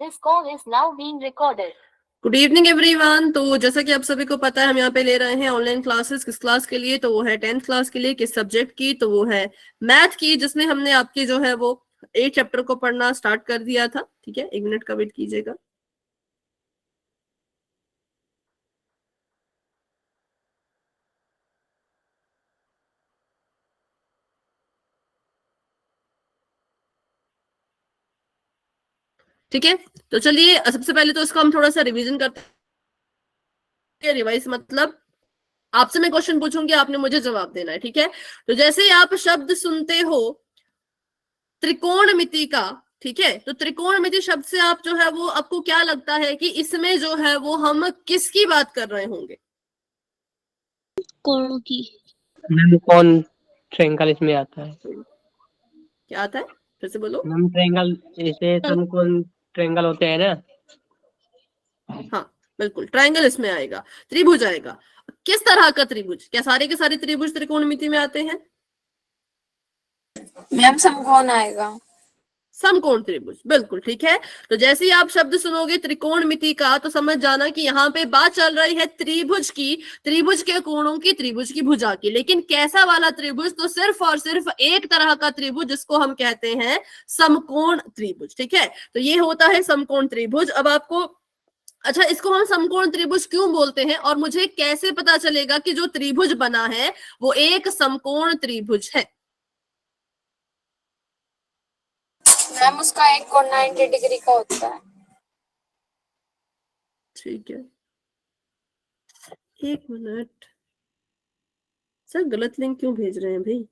This call is now being recorded. Good evening everyone. तो जैसा कि आप सभी को पता है, हम यहाँ पे ले रहे हैं ऑनलाइन क्लासेस। किस क्लास के लिए? तो वो है 10th क्लास के लिए। किस सब्जेक्ट की? तो वो है मैथ की, जिसमें हमने आपकी जो है वो 8 चैप्टर को पढ़ना स्टार्ट कर दिया था। ठीक है, 1 मिनट का वेट कीजिएगा। ठीक है, तो चलिए सबसे पहले तो इसको हम थोड़ा सा रिवीजन करते हैं। रिवाइज मतलब आपसे मैं क्वेश्चन पूछूंगी, आपने मुझे जवाब देना है। ठीक है, तो जैसे आप शब्द सुनते हो त्रिकोणमिति का, ठीक है, तो त्रिकोणमिति शब्द से आप जो है वो आपको क्या लगता है कि इसमें जो है वो हम किसकी बात कर रहे होंगे? कोणों की। मैम कौन ट्रायंगल इसमें आता है? क्या आता है, फिर से बोलो। मैम ट्रायंगल, जैसे समकोण ट्रायंगल होते हैं ना। हाँ बिल्कुल, ट्रायंगल इसमें आएगा, त्रिभुज आएगा। किस तरह का त्रिभुज? क्या सारे के सारे त्रिभुज त्रिकोणमिति में आते हैं? मैम समकोण आएगा। समकोण त्रिभुज, बिल्कुल ठीक है। तो जैसे ही आप शब्द सुनोगे त्रिकोणमिति का, तो समझ जाना कि यहाँ पे बात चल रही है त्रिभुज की, त्रिभुज के कोणों की, त्रिभुज की भुजा की। लेकिन कैसा वाला त्रिभुज? तो सिर्फ और सिर्फ एक तरह का त्रिभुज, जिसको हम कहते हैं समकोण त्रिभुज। ठीक है, तो ये होता है समकोण त्रिभुज। अब आपको, अच्छा, इसको हम समकोण त्रिभुज क्यों बोलते हैं और मुझे कैसे पता चलेगा कि जो त्रिभुज बना है वो एक समकोण त्रिभुज है? मैम उसका एक कोण 90 डिग्री का होता है। ठीक है, 1 मिनट सर, गलत लिंक क्यों भेज रहे हैं भाई?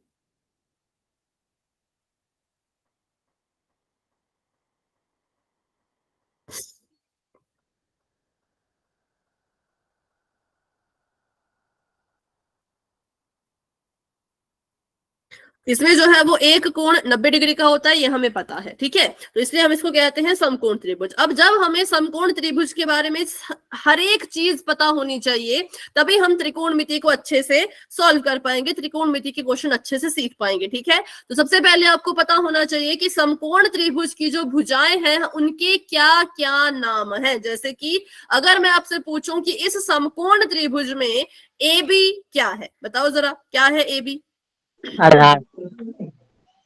इसमें जो है वो एक कोण 90 डिग्री का होता है, ये हमें पता है। ठीक है, तो इसलिए हम इसको कहते हैं समकोण त्रिभुज। अब जब हमें समकोण त्रिभुज के बारे में हर एक चीज पता होनी चाहिए, तभी हम त्रिकोणमिति को अच्छे से सॉल्व कर पाएंगे, त्रिकोणमिति के क्वेश्चन अच्छे से सीख पाएंगे। ठीक है, तो सबसे पहले आपको पता होना चाहिए कि समकोण त्रिभुज की जो भुजाएं हैं उनके क्या क्या नाम है। जैसे कि अगर मैं आपसे पूछूं कि इस समकोण त्रिभुज में ए बी क्या है, बताओ जरा, क्या है ए बी? आधार।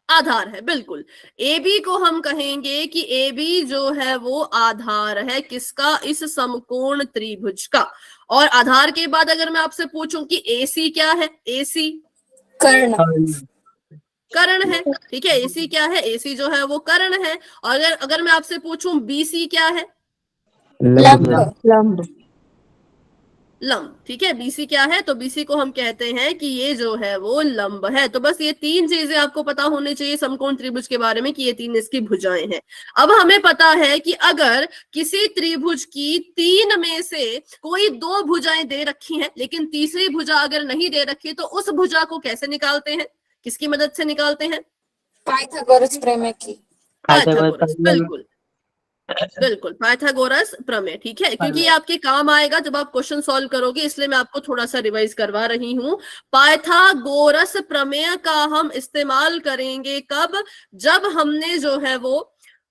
आधार है, बिल्कुल। ए बी को हम कहेंगे कि ए बी जो है वो आधार है किसका? इस समकोण त्रिभुज का। और आधार के बाद अगर मैं आपसे पूछूं कि ए सी क्या है? ए सी कर्ण। कर्ण है। ठीक है, ए सी क्या है? ए सी जो है वो कर्ण है। और अगर मैं आपसे पूछूं बी सी क्या है? लंब। लंब। ठीक है, बीसी क्या है? तो बीसी को हम कहते हैं कि ये जो है वो लंब है। तो बस ये 3 चीजें आपको पता होनी चाहिए समकोण त्रिभुज के बारे में कि ये 3 इसकी भुजाएं हैं। अब हमें पता है कि अगर किसी त्रिभुज की 3 में से कोई 2 भुजाएं दे रखी हैं, लेकिन तीसरी भुजा अगर नहीं दे रखी, तो उस भुजा को कैसे निकालते हैं? किसकी मदद से निकालते हैं? पाइथागोरस प्रमेय की। पाइथागोरस, बिल्कुल बिल्कुल, पाइथागोरस प्रमेय। ठीक है, क्योंकि ये आपके काम आएगा जब आप क्वेश्चन सॉल्व करोगे, इसलिए मैं आपको थोड़ा सा रिवाइज करवा रही हूँ। पाइथागोरस प्रमेय का हम इस्तेमाल करेंगे कब? जब हमने जो है वो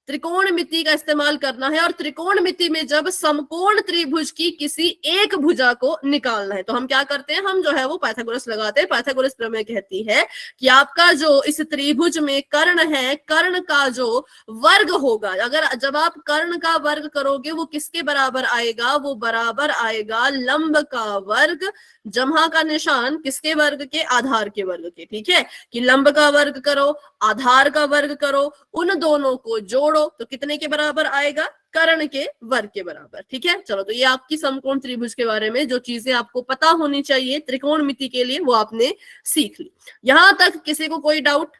त्रिकोणमिति का इस्तेमाल करना है, और त्रिकोणमिति में जब समकोण त्रिभुज की किसी एक भुजा को निकालना है, तो हम क्या करते हैं? हम जो है वो पाइथागोरस लगाते हैं। पाइथागोरस प्रमेय कहती है कि आपका जो इस त्रिभुज में कर्ण है, कर्ण का जो वर्ग होगा, अगर जब आप कर्ण का वर्ग करोगे वो किसके बराबर आएगा? वो बराबर आएगा लंब का वर्ग, जमा का निशान किसके वर्ग के? आधार के वर्ग के। ठीक है, कि लंब का वर्ग करो, आधार का वर्ग करो, उन दोनों को जोड़ो, तो कितने के बराबर आएगा? कर्ण के वर्ग के बराबर। ठीक है, चलो, तो ये आपकी समकोण त्रिभुज के बारे में जो चीजें आपको पता होनी चाहिए त्रिकोणमिति के लिए, वो आपने सीख ली। यहां तक किसी को कोई doubt?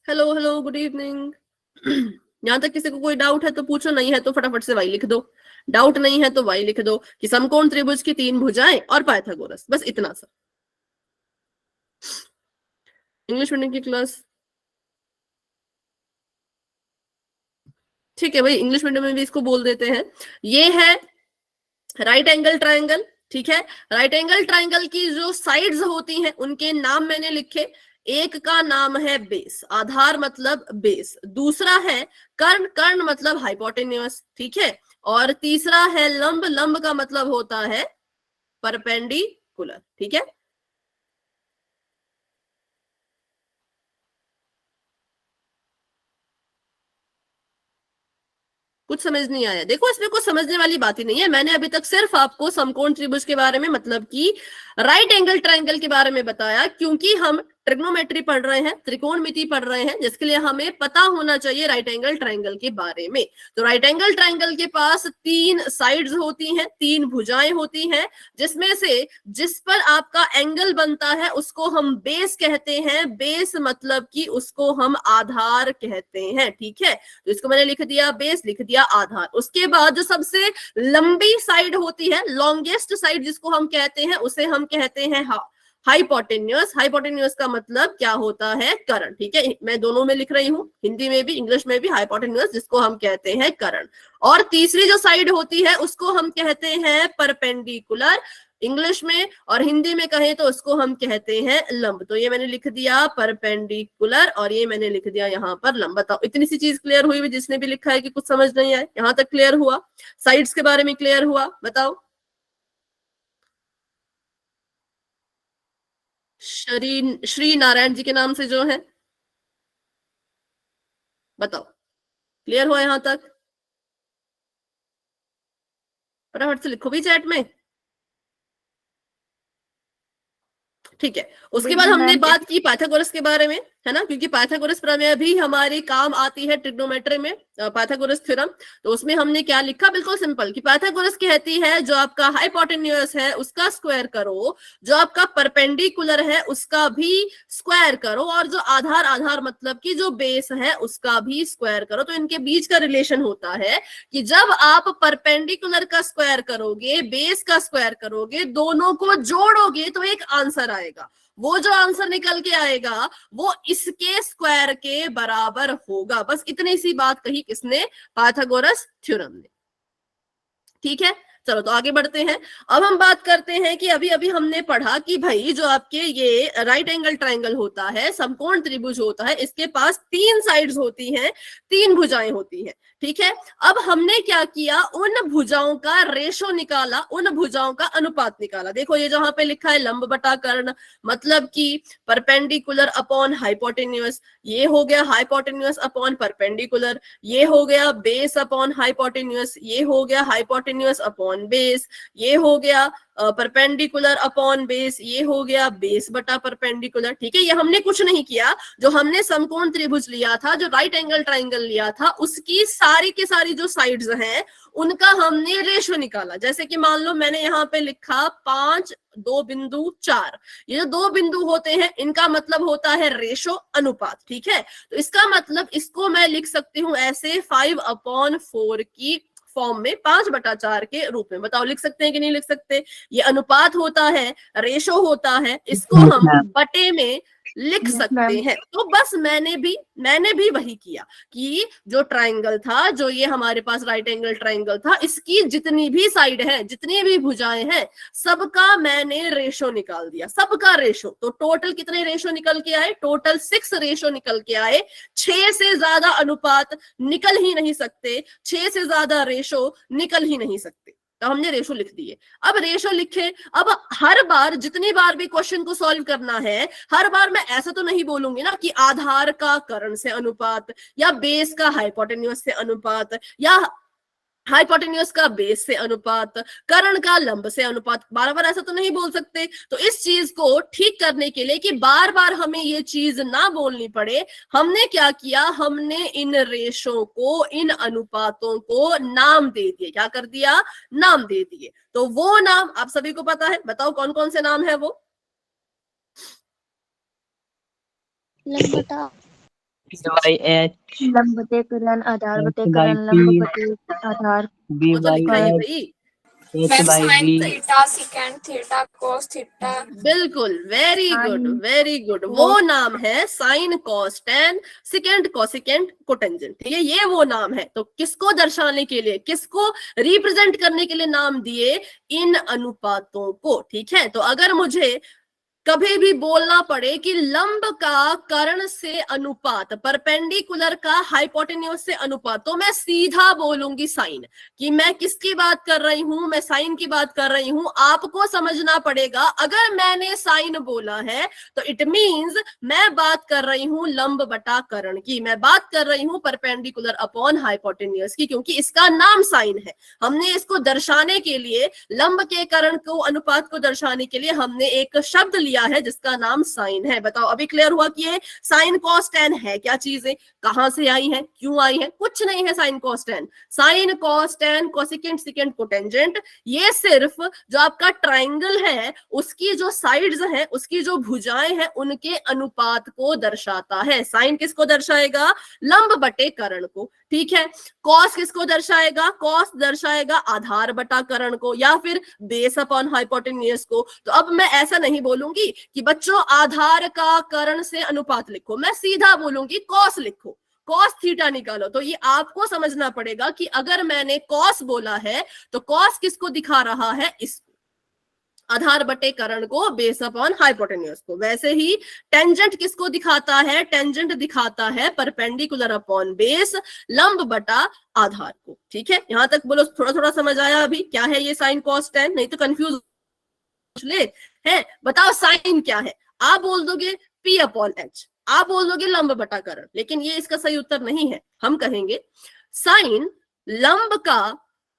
Hello hello, good evening. यहां तक किसी को कोई डाउट है तो पूछो, नहीं है तो फटाफट से वाई लिख दो। डाउट नहीं है तो वाई लिख दो कि समकोण त्रिभुज की 3 भुजाएं और पाइथागोरस, बस इतना सा। इंग्लिश मीडियम की क्लास, ठीक है भाई, इंग्लिश मीडियम में भी इसको बोल देते हैं। ये है राइट एंगल ट्रायंगल। ठीक है, राइट एंगल ट्रायंगल की जो साइड्स होती हैं उनके नाम मैंने लिखे। एक का नाम है बेस, आधार मतलब बेस, दूसरा है कर्ण, कर्ण मतलब हाइपोटेन्यूस, ठीक है, और तीसरा है लंब, लंब का मतलब होता है परपेंडिकुलर, ठीक है। कुछ समझ नहीं आया? देखो इसमें कुछ समझने वाली बात ही नहीं है। मैंने अभी तक सिर्फ आपको समकोण त्रिभुज के बारे में, मतलब कि राइट एंगल ट्रायंगल के बारे में बताया, क्योंकि हम ट्रिग्नोमेट्री पढ़ रहे हैं, त्रिकोणमिति पढ़ रहे हैं, जिसके लिए हमें पता होना चाहिए राइट एंगल ट्रायंगल के बारे में। तो राइट एंगल ट्रायंगल के पास 3 साइड्स होती हैं, 3 भुजाएं होती हैं, जिसमें से जिस पर आपका एंगल बनता है उसको हम बेस कहते हैं। बेस मतलब कि उसको हम आधार कहते हैं, ठीक है। तो इसको मैंने लिख दिया बेस, लिख दिया आधार। उसके बाद जो सबसे लंबी साइड होती है, लॉन्गेस्ट साइड जिसको हम कहते हैं, उसे हम कहते हैं हाइपोटेन्यूस। हाइपोटेन्यूस का मतलब क्या होता है? कर्ण, ठीक है। मैं दोनों में लिख रही हूं, हिंदी में भी इंग्लिश में भी, हाइपोटेन्यूस जिसको हम कहते हैं कर्ण। और तीसरी जो साइड होती है उसको हम कहते हैं परपेंडिकुलर इंग्लिश में, और हिंदी में कहें तो उसको हम कहते हैं लंब। तो ये मैंने लिख दिया परपेंडिकुलर और ये मैंने लिख दिया यहाँ पर लंब। बताओ इतनी सी चीज क्लियर हुई? जिसने भी लिखा है कि कुछ समझ नहीं आए, यहाँ तक क्लियर हुआ? साइड्स के बारे में क्लियर हुआ? बताओ। श्री नारायण जी के नाम से जो है, बताओ क्लियर हुआ यहाँ तक? फटाफट से लिखो भी चैट में, ठीक है। उसके बाद हमने बात की पाइथागोरस के बारे में, है ना, क्योंकि पाइथागोरस प्रमेय भी हमारी काम आती है ट्रिग्नोमेट्री में, पाइथागोरस थ्योरम। तो उसमें हमने क्या लिखा? बिल्कुल सिंपल, कि पाइथागोरस कहती है जो आपका हाइपोटेन्यूस है उसका स्क्वायर करो, जो आपका परपेंडिकुलर है उसका भी स्क्वायर करो, और जो आधार, आधार मतलब कि जो बेस है उसका भी स्क्वायर करो। तो इनके बीच का रिलेशन होता है कि जब आप परपेंडिकुलर का स्क्वायर करोगे, बेस का स्क्वायर करोगे, दोनों को जोड़ोगे तो एक आंसर आएगा। वो जो आंसर निकल के आएगा वो इसके स्क्वायर के बराबर होगा। बस इतनी सी बात कही किसने? पाइथागोरस थ्योरम ने, ठीक है। चलो तो आगे बढ़ते हैं। अब हम बात करते हैं कि अभी अभी हमने पढ़ा कि भाई जो आपके ये राइट एंगल ट्रायंगल होता है, समकोण त्रिभुज होता है, इसके पास 3 साइड्स होती हैं, 3 भुजाएं होती हैं, ठीक है। अब हमने क्या किया? उन भुजाओं का रेशो निकाला, उन भुजाओं का अनुपात निकाला। देखो ये जहां पे लिखा है लंब बटा कर्ण, मतलब कि परपेंडिकुलर अपॉन हाइपोटेन्यूस, ये हो गया हाइपोटेन्यूस अपॉन परपेंडिकुलर, ये हो गया बेस अपॉन हाइपोटेन्यूस, ये हो गया हाइपोटेन्यूस अपॉन बेस, ये हो गया परपेंडिकुलर अपॉन बेस, ये हो गया बेस बटा परपेंडिकुलर, ठीक है। ये हमने कुछ नहीं किया, जो हमने समकोण त्रिभुज लिया था, जो राइट एंगल ट्रायंगल लिया था, उसकी सारी की सारी जो साइड्स हैं उनका हमने रेशो निकाला। जैसे कि मान लो मैंने यहाँ पे लिखा 5, 2 बिंदु 4, ये जो 2 बिंदु होते हैं इनका मतलब होता है रेशो, अनुपात, ठीक है। तो इसका मतलब इसको मैं लिख सकती हूँ ऐसे 5/4 की फॉर्म में, 5/4 के रूप में। बताओ लिख सकते हैं कि नहीं लिख सकते? ये अनुपात होता है, रेशो होता है, इसको हम बटे में लिख सकते हैं। तो बस मैंने भी वही किया कि जो ट्रायंगल था, जो ये हमारे पास राइट एंगल ट्रायंगल था, इसकी जितनी भी साइड है, जितनी भी भुजाएं हैं, सबका मैंने रेशो निकाल दिया, सबका रेशो। तो टोटल कितने रेशो निकल के आए? टोटल 6 रेशो निकल के आए। 6 से ज्यादा अनुपात निकल ही नहीं सकते, 6 से ज्यादा रेशो निकल ही नहीं सकते। तो हमने रेशो लिख दिए। अब रेशो लिखे, अब हर बार जितनी बार भी क्वेश्चन को सॉल्व करना है, हर बार मैं ऐसा तो नहीं बोलूंगी ना कि आधार का कर्ण से अनुपात, या बेस का हाइपोटेन्यूस से अनुपात, या हाइपोटेन्यूस का बेस से अनुपात, कर्ण का लंब से अनुपात। बार बार ऐसा तो नहीं बोल सकते। तो इस चीज को ठीक करने के लिए कि बार बार हमें ये चीज ना बोलनी पड़े, हमने क्या किया? हमने इन रेशो को, इन अनुपातों को नाम दे दिए। क्या कर दिया? नाम दे दिए। तो वो नाम आप सभी को पता है, बताओ कौन कौन से नाम है वो? लंब बटा लंब बटे कर्ण, आधार बटे कर्ण, लंब बटे आधार, वो तो लिखा है भाई। Sine theta, secant theta, cos theta. बिल्कुल, वेरी गुड, वेरी गुड। वो नाम है sine, cos, tan, secant, cosecant, cotangent, ठीक है। ये वो नाम है। तो किसको दर्शाने के लिए, किसको रिप्रेजेंट करने के लिए नाम दिए? इन अनुपातों को, ठीक है। तो अगर मुझे कभी भी बोलना पड़े कि लंब का कर्ण से अनुपात, परपेंडिकुलर का हाइपोटेन्यूज से अनुपात, तो मैं सीधा बोलूंगी साइन, कि मैं किसकी बात कर रही हूं, मैं साइन की बात कर रही हूं। आपको समझना पड़ेगा, अगर मैंने साइन बोला है तो इट मींस मैं बात कर रही हूं लंब बटा कर्ण की, मैं बात कर रही हूं परपेंडिकुलर अपॉन हाइपोटेन्यूज की, क्योंकि इसका नाम साइन है। हमने इसको दर्शाने के लिए, लंब के कर्ण को, अनुपात को दर्शाने के लिए हमने एक शब्द लिया है जिसका नाम साइन है। बताओ अभी क्लियर हुआ कि ये साइन कॉस टेन है क्या चीजें, कहां से आई है, क्यों आई है? कुछ नहीं है sine cos ten. Sign cos ten, cosecant, second, cotangent, ये सिर्फ जो आपका ट्राइंगल है उसकी जो साइड्स है, उसकी जो भुजाएं हैं, उनके अनुपात को दर्शाता है। साइन किसको दर्शाएगा? लंब बटे कर्ण को, ठीक है। कॉस किसको दर्शाएगा? कॉस दर्शाएगा आधार बटा कर्ण को, या फिर बेस अपॉन हाइपोटेन्यूज को। तो अब मैं ऐसा नहीं बोलूंगी कि बच्चों आधार का कर्ण से अनुपात लिखो, मैं सीधा बोलूंगी कॉस लिखो, कॉस थीटा निकालो। तो ये आपको समझना पड़ेगा कि अगर मैंने कॉस बोला है तो कॉस किसको दिखा रहा है? इसको, आधार बटे कर्ण को, बेस अपॉन हाइपोटेन्यूज को। वैसे ही टेंजेंट किसको दिखाता है? टेंजेंट दिखाता है परपेंडिकुलर अपॉन बेस, लंब बटा आधार को, ठीक है। यहां तक बोलो, थोड़ा थोड़ा समझ आया अभी क्या है ये साइन कॉस टेन? नहीं तो कंफ्यूज ले है। बताओ साइन क्या है? आप बोल दोगे P अपॉन H, आप बोल दोगे लंब बटा कर्ण, लेकिन ये इसका सही उत्तर नहीं है। हम कहेंगे साइन लंब का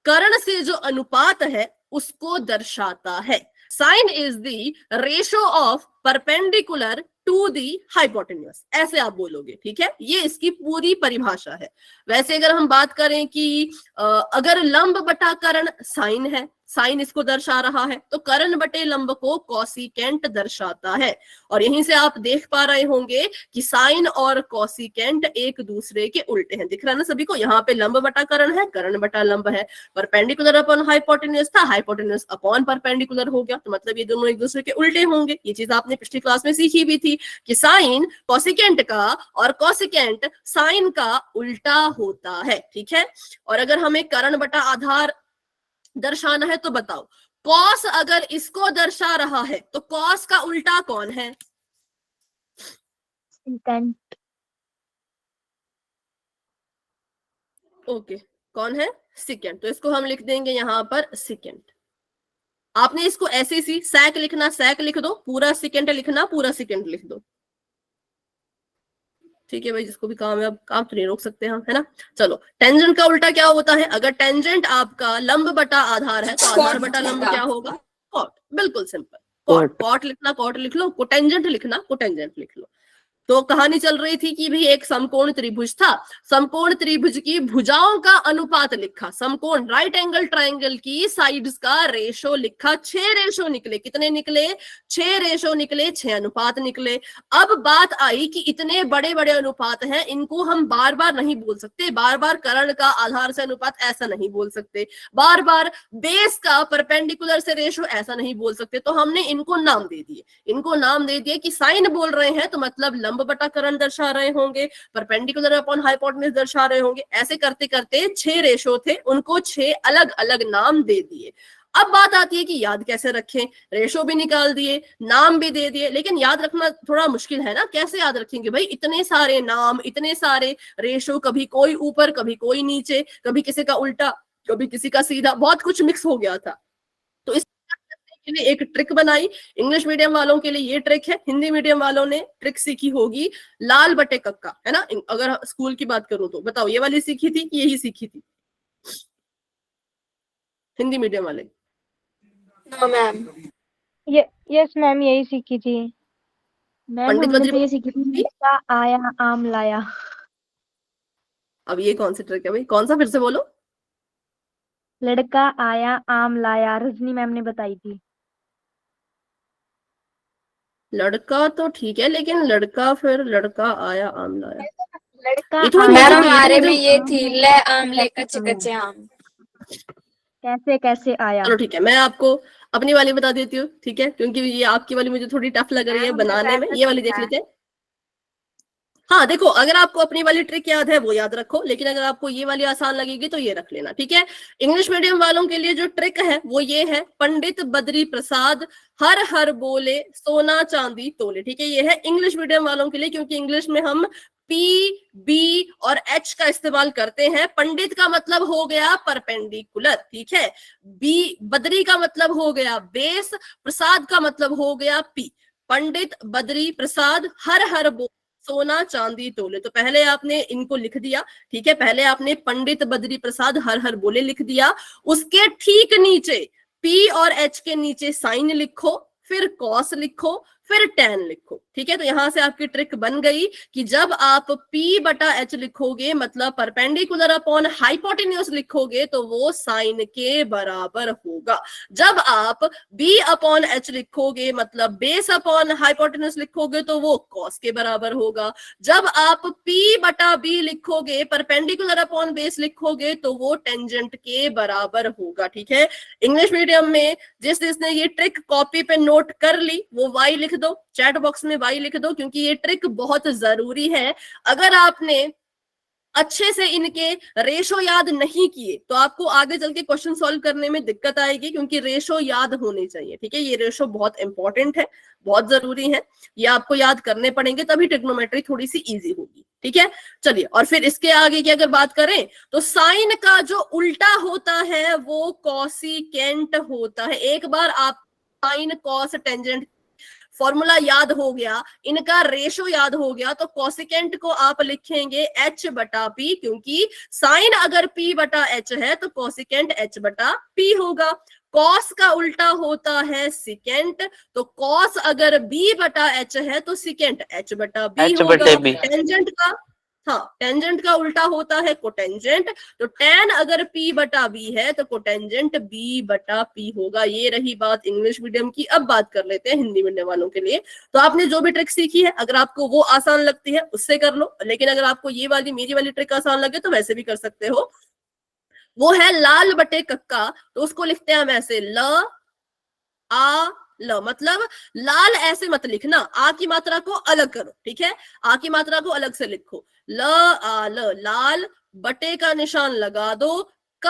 कर्ण से जो अनुपात है उसको दर्शाता है। Sine is the ratio of perpendicular to the hypotenuse, ऐसे आप बोलोगे, ठीक है। ये इसकी पूरी परिभाषा है। वैसे अगर हम बात करें कि अगर लंब बटा कर्ण साइन है, साइन इसको दर्शा रहा है, तो कर्ण बटे लंब को कॉसिकेंट दर्शाता है। और यहीं से आप देख पा रहे होंगे कि साइन और कॉसिकेंट एक दूसरे के उल्टे हैं। दिख रहा है ना सभी को? यहाँ पे लंब बटा कर्ण है, कर्ण बटा लंब है, परपेंडिकुलर अपॉन हाइपोटेन्यूज था, हाइपोटेन्यूज अपॉन परपेंडिकुलर हो गया, तो मतलब ये दोनों एक दूसरे के उल्टे होंगे। ये चीज आपने पिछली क्लास में सीखी भी थी कि साइन कॉसिकेंट का और कॉसिकेंट साइन का उल्टा होता है, ठीक है। और अगर हमें कर्ण बटा आधार दर्शाना है तो बताओ, कॉस अगर इसको दर्शा रहा है तो कॉस का उल्टा कौन है? सेकेंट। ओके, कौन है? सेकेंड। तो इसको हम लिख देंगे यहां पर सेकेंड। आपने इसको ऐसे सी सैक लिखना, सैक लिख दो, पूरा सेकेंड लिखना, पूरा सेकेंड लिख दो, ठीक है भाई। जिसको भी काम है, अब काम तो नहीं रोक सकते हम, है ना। चलो, टेंजेंट का उल्टा क्या होता है? अगर टेंजेंट आपका लंब बटा आधार है तो आधार बटा लंब क्या होगा? कॉट। बिल्कुल सिंपल, कॉट। कॉट लिखना कॉट लिख लो, कोटेंजेंट लिखना कोटेंजेंट लिख लो। तो कहानी चल रही थी कि भाई एक समकोण त्रिभुज था, समकोण त्रिभुज की भुजाओं का अनुपात लिखा, समकोण राइट एंगल ट्रायंगल की साइड्स का रेशो लिखा, 6 रेशो निकले। कितने निकले? 6 रेशो निकले, 6 अनुपात निकले। अब बात आई कि इतने बड़े बड़े अनुपात हैं, इनको हम बार बार नहीं बोल सकते, बार बार कर्ण का आधार से अनुपात ऐसा नहीं बोल सकते, बार बार बेस का परपेंडिकुलर से रेशो ऐसा नहीं बोल सकते। तो हमने इनको नाम दे दिए, इनको नाम दे दिए कि साइन बोल रहे हैं तो मतलब लंब बटा कर्ण दर्शा रहे होंगे, परपेंडिकुलर अपॉन हाइपोटेन्यूज दर्शा रहे होंगे। ऐसे करते करते 6 रेशो थे, उनको 6 अलग अलग नाम दे दिए। अब बात आती है कि याद कैसे रखें? रेशो भी निकाल दिए, नाम भी दे दिए, लेकिन याद रखना थोड़ा मुश्किल है ना। कैसे याद रखेंगे भाई? इतने सारे नाम, इतने सारे रेशो, कभी कोई ऊपर कभी कोई नीचे, कभी किसी का उल्टा कभी किसी का सीधा, बहुत कुछ मिक्स हो गया था। तो इस के लिए एक ट्रिक बनाई। इंग्लिश मीडियम वालों के लिए ये ट्रिक है, हिंदी मीडियम वालों ने ट्रिक सीखी होगी लाल बटे कक्का, है ना। अगर स्कूल की बात करूं तो बताओ, ये वाली सीखी थी कि यही सीखी थी हिंदी मीडियम वाले? No ma'am. यस मैम, यही सीखी थी मैम। पंडित हमने बद्री तो ये सीखी थी, लड़का आया आम लाया। अब ये कौन सी ट्रिक है भाई? कौन सा? फिर से बोलो। लड़का आया आम लाया, रजनी मैम ने बताई थी। लड़का तो ठीक है, लेकिन लड़का, फिर लड़का आया आम लाया, लड़का ये थोड़ी आया मैम लॉजिक है, हमारे ये में जो ये थी, ले आम ले कच्चे कच्चे आम। कैसे कैसे आया। चलो ठीक है, मैं आपको अपनी वाली बता देती हूँ, ठीक है, क्योंकि ये आपकी वाली मुझे थोड़ी टफ लग रही है बनाने में। ये वाली देख लेते हैं। हाँ देखो, अगर आपको अपनी वाली ट्रिक याद है वो याद रखो, लेकिन अगर आपको ये वाली आसान लगेगी तो ये रख लेना, ठीक है। इंग्लिश मीडियम वालों के लिए जो ट्रिक है वो ये है, पंडित बद्री प्रसाद हर हर बोले सोना चांदी तोले, ठीक है। ये है इंग्लिश मीडियम वालों के लिए, क्योंकि इंग्लिश में हम पी, बी और एच का इस्तेमाल करते हैं। पंडित का मतलब हो गया परपेंडिकुलर, ठीक है। बी, बद्री का मतलब हो गया बेस, प्रसाद का मतलब हो गया पी। पंडित बद्री प्रसाद हर हर बोले सोना चांदी तोले, तो पहले आपने इनको लिख दिया, ठीक है। पहले आपने पंडित बद्री प्रसाद हर हर बोले लिख दिया, उसके ठीक नीचे पी और एच के नीचे साइन लिखो, फिर कॉस लिखो, फिर tan लिखो, ठीक है। तो यहां से आपकी ट्रिक बन गई कि जब आप P बटा H लिखोगे, मतलब परपेंडिकुलर अपॉन हाइपोटेन्यूस लिखोगे, तो वो साइन के बराबर होगा। जब आप B अपॉन H लिखोगे, मतलब बेस अपॉन हाइपोटेन्यूस लिखोगे, तो वो कॉस के बराबर होगा। जब आप P बटा B लिखोगे, परपेंडिकुलर अपॉन बेस लिखोगे, तो वो टेंजेंट के बराबर होगा, ठीक है। इंग्लिश मीडियम में जिसने ये ट्रिक कॉपी पे नोट कर ली, वो वाई लिख दो, चैट बॉक्स में वाई लिख दो, क्योंकि ये ट्रिक बहुत जरूरी है। अगर आपने अच्छे से इनके रेशो याद नहीं किए तो आपको आगे चल के क्वेश्चन सॉल्व करने में दिक्कत आएगी, क्योंकि रेशो याद होने चाहिए, ठीक है। ये रेशो बहुत इंपॉर्टेंट है, बहुत जरूरी है, ये आपको याद करने पड़ेंगे, तभी ट्रिग्नोमेट्री थोड़ी सी इजी होगी, ठीक है। चलिए, और फिर इसके आगे की अगर बात करें तो साइन का जो उल्टा होता है वो कॉसिकेंट होता है। एक बार आप साइन कॉस टेंजेंट फॉर्मूला याद हो गया, इनका रेशो याद हो गया, तो कॉसिकेंट को आप लिखेंगे h बटा p, क्योंकि साइन अगर p बटा h है तो कॉसिकेंट h बटा p होगा। कॉस का उल्टा होता है सिकेंट, तो कॉस अगर b बटा h है तो सिकेंट h बटा b H होगा। बटे B। टेंजेंट का, हाँ, टेंजेंट का उल्टा होता है कोटेंजेंट, तो tan अगर p बटा b है तो कोटेंजेंट b बटा p होगा। ये रही बात इंग्लिश मीडियम की। अब बात कर लेते हैं हिंदी मीडियम वालों के लिए। तो आपने जो भी ट्रिक सीखी है, अगर आपको वो आसान लगती है उससे कर लो, लेकिन अगर आपको ये वाली मेरी वाली ट्रिक आसान लगे तो वैसे भी कर सकते हो। वो है लाल बटे कक्का, तो उसको लिखते हैं हम ऐसे, ल आ ल, मतलब लाल ऐसे मत लिखना, आ की मात्रा को अलग करो, ठीक है। आ की मात्रा को अलग से लिखो, ल आ ल, लाल, बटे का निशान लगा दो, क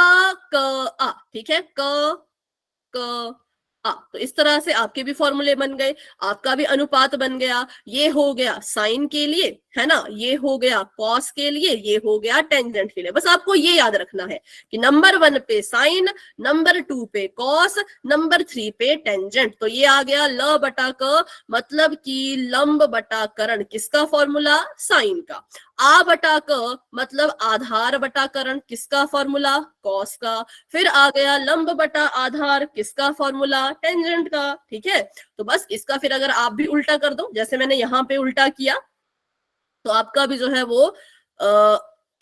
आ, ठीक है, क आ। तो इस तरह से आपके भी फॉर्मूले बन गए, आपका भी अनुपात बन गया। ये हो गया साइन के लिए, है ना, ये हो गया कॉस के लिए, ये हो गया टेंजेंट के लिए। बस आपको ये याद रखना है कि नंबर 1 पे साइन, नंबर 2 पे कॉस, नंबर 3 पे टेंजेंट। तो ये आ गया ल बटा क, मतलब कि लंब बटा करण, किसका फॉर्मूला, साइन का। आ बटा क मतलब आधार बटा करण, किसका फॉर्मूला, कॉस का। फिर आ गया लंब बटा आधार, किसका फॉर्मूला, टेंजेंट का, ठीक है। तो बस इसका फिर अगर आप भी उल्टा कर दो, जैसे मैंने यहाँ पे उल्टा किया, तो आपका भी जो है वो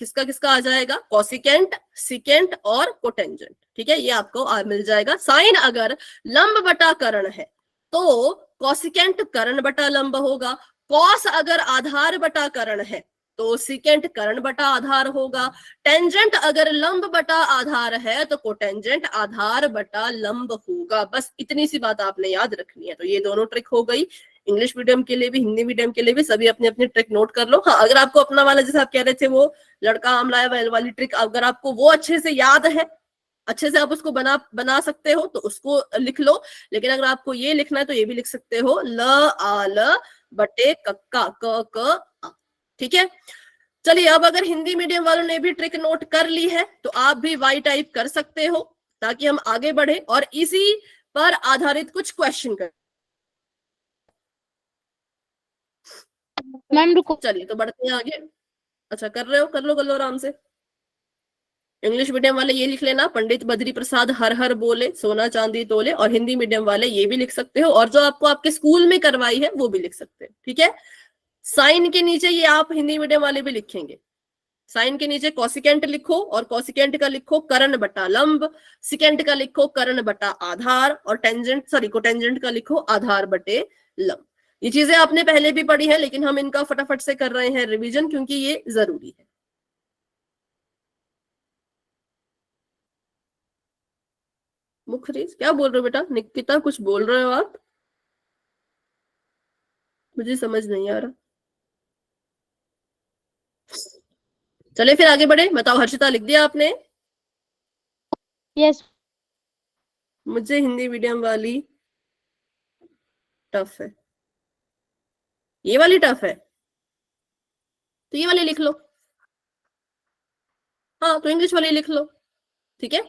किसका किसका आ जाएगा, कॉसिकेंट, सिकेंट और कोटेंजेंट, ठीक है। ये आपको मिल जाएगा। साइन अगर लंब बटा करण है तो कॉसिकेंट करण बटा लंब होगा। कॉस अगर आधार बटा करण है तो सिकेंट करण बटा आधार होगा। टेंजेंट अगर लंब बटा आधार है तो कोटेंजेंट आधार बटा लंब होगा। बस इतनी सी बात आपने याद रखनी है। तो ये दोनों ट्रिक हो गई, इंग्लिश मीडियम के लिए भी, हिंदी मीडियम के लिए भी, सभी अपनी अपनी ट्रिक नोट कर लो। हाँ, अगर आपको अपना वाला, जैसे आप कह रहे थे वो लड़का आम लाया वाली ट्रिक, अगर आपको वो अच्छे से याद है, अच्छे से आप उसको बना सकते हो तो उसको लिख लो। लेकिन अगर आपको ये लिखना है तो ये भी लिख सकते हो, ल आ ल बटे कक्का, क आ, ठीक है। चलिए, अब अगर हिंदी मीडियम वालों ने भी ट्रिक नोट कर ली है तो आप भी वाई टाइप कर सकते हो, ताकि हम आगे बढ़े और इसी पर आधारित कुछ क्वेश्चन करें। मैम रुको। चलिए, तो बढ़ते हैं आगे। अच्छा, कर रहे हो, कर लो आराम से। इंग्लिश मीडियम वाले ये लिख लेना, पंडित बद्री प्रसाद हर हर बोले सोना चांदी तोले, और हिंदी मीडियम वाले ये भी लिख सकते हो, और जो आपको आपके स्कूल में करवाई है वो भी लिख सकते हो, ठीक है। साइन के नीचे ये आप हिंदी मीडियम वाले भी लिखेंगे, साइन के नीचे कॉसिकेंट लिखो, और कॉसिकेंट का लिखो करण बटा लंब, सिकेंट का लिखो करण बटा आधार, और कोटेंजेंट का लिखो आधार बटे लंब। ये चीजें आपने पहले भी पढ़ी है, लेकिन हम इनका फटाफट से कर रहे हैं रिवीजन, क्योंकि ये जरूरी है। मुखरीज क्या बोल रहे हो बेटा, निकिता कुछ बोल रहे हो आप, मुझे समझ नहीं आ रहा। चले फिर आगे बढ़े। बताओ हर्षिता, लिख दिया आपने? यस। मुझे हिंदी मीडियम वाली टफ है, ये वाली टफ है, तो ये वाली लिख लो। हाँ, तो इंग्लिश वाली लिख लो, ठीक है।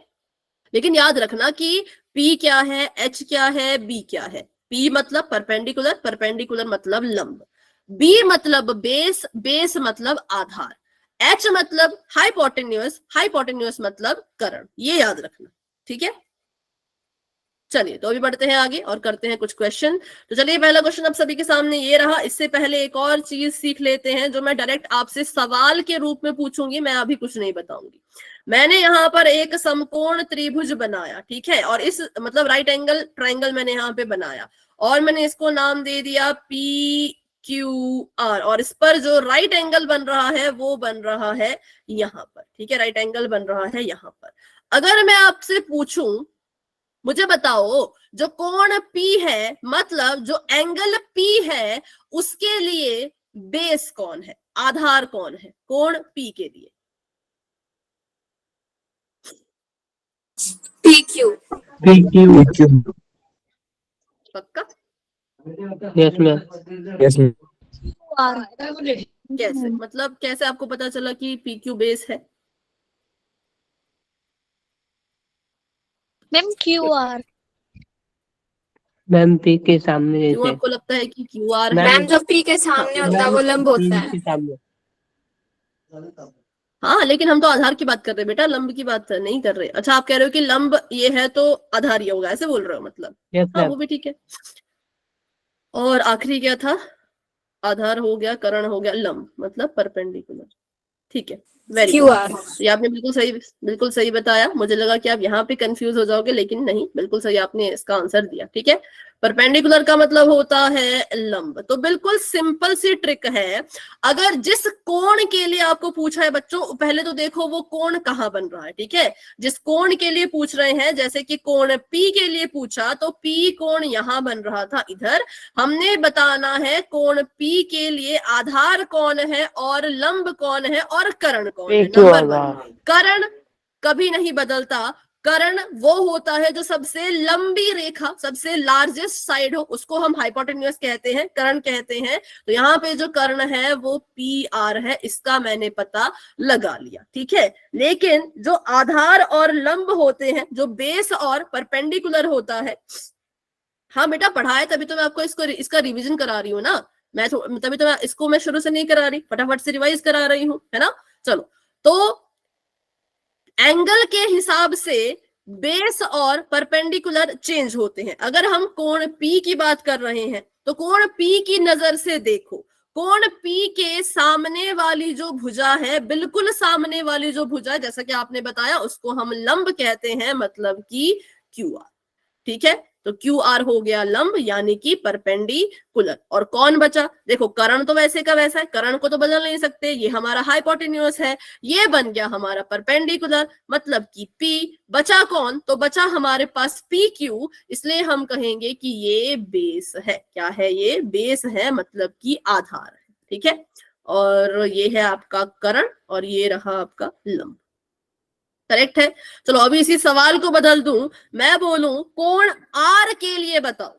लेकिन याद रखना कि P क्या है, H क्या है, B क्या है। P मतलब परपेंडिकुलर, परपेंडिकुलर मतलब लंब, B मतलब बेस, बेस मतलब आधार, H मतलब हाइपोटेन्यूअस, हाइपोटेन्यूअस मतलब कर्ण। ये याद रखना, ठीक है। चलिए तो अभी बढ़ते हैं आगे और करते हैं कुछ क्वेश्चन। तो चलिए पहला क्वेश्चन अब सभी के सामने ये रहा। इससे पहले एक और चीज सीख लेते हैं जो मैं डायरेक्ट आपसे सवाल के रूप में पूछूंगी, मैं अभी कुछ नहीं बताऊंगी। मैंने यहाँ पर एक समकोण त्रिभुज बनाया, ठीक है, और इस मतलब राइट एंगल ट्राइंगल मैंने यहाँ पे बनाया और मैंने इसको नाम दे दिया PQR, और इस पर जो राइट एंगल बन रहा है वो बन रहा है यहाँ पर, ठीक है, राइट एंगल बन रहा है यहाँ पर। अगर मैं आपसे पूछूं, मुझे बताओ जो कोण P है, मतलब जो एंगल P है, उसके लिए बेस कौन है, आधार कौन है कोण P के लिए? PQ। पक्का? Yes ma'am. कैसे मतलब, कैसे आपको पता चला कि PQ बेस है? Ma'am QR। मैम P के सामने क्यों जैसे। आपको लगता है कि QR है? मैम जो P के सामने होता है वो लंब होता P है। के सामने। हाँ, लेकिन हम तो आधार की बात कर रहे हैं बेटा, लंब की बात नहीं कर रहे। अच्छा, आप कह रहे हो कि लंब ये है तो आधार ये होगा, ऐसे बोल रहे हो मतलब? यस हाँ, मैम। वो भी ठीक है। और आखिरी क्या था? आधार हो गया, कर्ण हो गया, लंब मतलब परपेंडिकुलर, ठीक है, वेरी गुड। QR। ये आपने बिल्कुल सही बताया। मुझे लगा कि आप यहाँ पे कंफ्यूज हो जाओगे, लेकिन नहीं, बिल्कुल सही आपने इसका आंसर दिया, ठीक है। परपेंडिकुलर का मतलब होता है लंब। तो बिल्कुल सिंपल सी ट्रिक है। अगर जिस कोण के लिए आपको पूछा है बच्चों, पहले तो देखो वो कोण कहाँ बन रहा है, ठीक है। जिस कोण के लिए पूछ रहे हैं, जैसे कि कोण P के लिए पूछा, तो P कोण यहां बन रहा था इधर। हमने बताना है कोण P के लिए आधार कौन है और लंब कौन है और कर्ण कौन है। नंबर 1, कर्ण कभी नहीं बदलता। कर्ण वो होता है जो सबसे लंबी रेखा, सबसे लार्जेस्ट साइड हो, उसको हम हाइपोटेन्यूअस कहते हैं, कर्ण कहते हैं। तो यहाँ पे जो कर्ण है वो PR है, इसका मैंने पता लगा लिया, ठीक है। लेकिन जो आधार और लंब होते हैं, जो बेस और परपेंडिकुलर होता है, हाँ बेटा पढ़ाए तभी तो मैं आपको इसका रिवीजन करा रही हूँ ना। तभी तो मैं इसको मैं शुरू से नहीं करा रही, फटाफट से रिवाइज करा रही हूँ, है ना। चलो, तो एंगल के हिसाब से बेस और परपेंडिकुलर चेंज होते हैं। अगर हम कोण P की बात कर रहे हैं तो कोण P की नजर से देखो, कोण P के सामने वाली जो भुजा है, बिल्कुल सामने वाली जो भुजा है, जैसा कि आपने बताया, उसको हम लंब कहते हैं, मतलब कि QR, ठीक है। तो QR हो गया लंब, यानी कि परपेंडिकुलर। और कौन बचा? देखो, कर्ण तो वैसे का वैसा है, कर्ण को तो बदल नहीं सकते, ये हमारा हाइपोटेन्यूअस है, ये बन गया हमारा परपेंडिकुलर, मतलब कि P। बचा कौन? तो बचा हमारे पास PQ, इसलिए हम कहेंगे कि ये बेस है। क्या है? ये बेस है, मतलब कि आधार है, ठीक है। और ये है आपका कर्ण और ये रहा आपका लंब, करेक्ट है। चलो अभी इसी सवाल को बदल दूं, मैं बोलूं कोण R के लिए बताओ।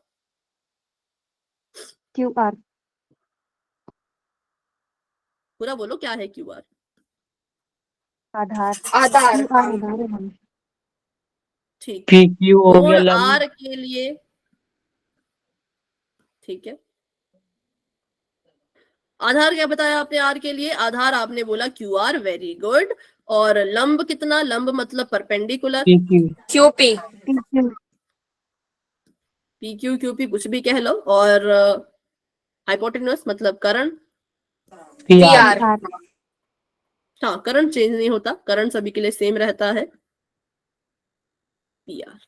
QR। पूरा बोलो, क्या है QR? आधार। आधार। QR आधार है मैम। ठीक, PQ हो कोण गया लंब। R के लिए, ठीक है। आधार क्या बताया आपने R के लिए? आधार आपने बोला QR, वेरी गुड। और लंब कितना? लंब मतलब perpendicular, PQ। QP। PQ। PQ QP कुछ भी कह लो। और हाइपोटेन्यूअस मतलब कर्ण, PR। PR। हाँ, कर्ण चेंज नहीं होता, कर्ण सभी के लिए सेम रहता है, PR,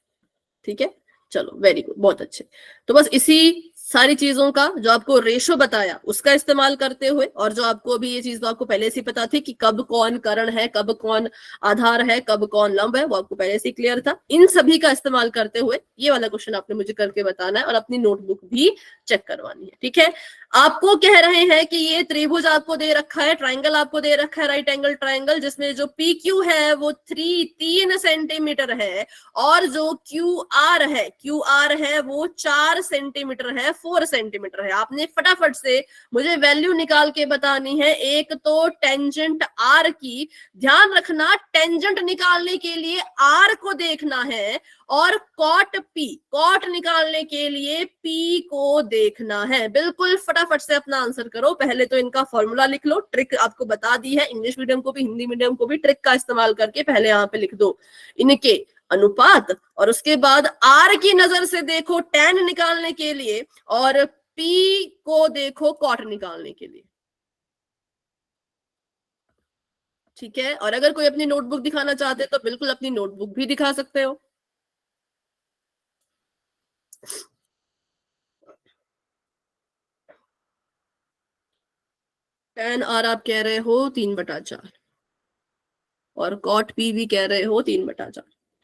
ठीक है। चलो वेरी गुड, बहुत अच्छे। तो बस इसी सारी चीजों का जो आपको रेशो बताया उसका इस्तेमाल करते हुए, और जो आपको अभी ये चीज तो आपको पहले से पता थी कि कब कौन कर्ण है, कब कौन आधार है, कब कौन लंब है, वो आपको पहले से क्लियर था। इन सभी का इस्तेमाल करते हुए ये वाला क्वेश्चन आपने मुझे करके बताना है और अपनी नोटबुक भी चेक करवानी है, ठीक है। आपको कह रहे हैं कि ये त्रिभुज आपको दे रखा है, ट्राइंगल आपको दे रखा है, राइट एंगल ट्राइंगल, जिसमें जो PQ है वो 3 सेंटीमीटर है और जो QR है वो 4 सेंटीमीटर है, 4 सेंटीमीटर है। आपने फटाफट से मुझे वैल्यू निकाल के बतानी है। एक तो टेंजेंट R की, ध्यान रखना टेंजेंट निकालने के लिए R को देखना है और कॉट निकालने के लिए P को देखना है। बिल्कुल फटाफट से अपना आंसर करो। पहले तो इनका फॉर्मूला लिख लो, ट्रिक आपको बता दी है, इंग्लिश मीडियम को भी हिंदी मीडियम को भी ट्रिक का इस्तेमाल करके पहले यहाँ पे लिख दो इनके अनुपात, और उसके बाद R की नजर से देखो tan निकालने के लिए और P को देखो कॉट निकालने के लिए। ठीक है, और अगर कोई अपनी नोटबुक दिखाना चाहते तो बिल्कुल अपनी नोटबुक भी दिखा सकते हो। tan R आप कह रहे हो 3/4 और cot P भी कह रहे हो 3/4।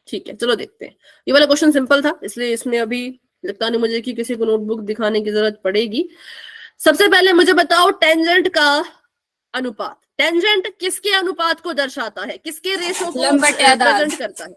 ठीक है, चलो देखते हैं। ये वाला क्वेश्चन सिंपल था, इसलिए इसमें अभी लगता नहीं मुझे कि किसी को नोटबुक दिखाने की जरूरत पड़ेगी। सबसे पहले मुझे बताओ टेंजेंट का अनुपात। टेंजेंट किसके अनुपात को दर्शाता है, किसके रेशो को लंब बटे आधार। रिप्रेजेंट करता है?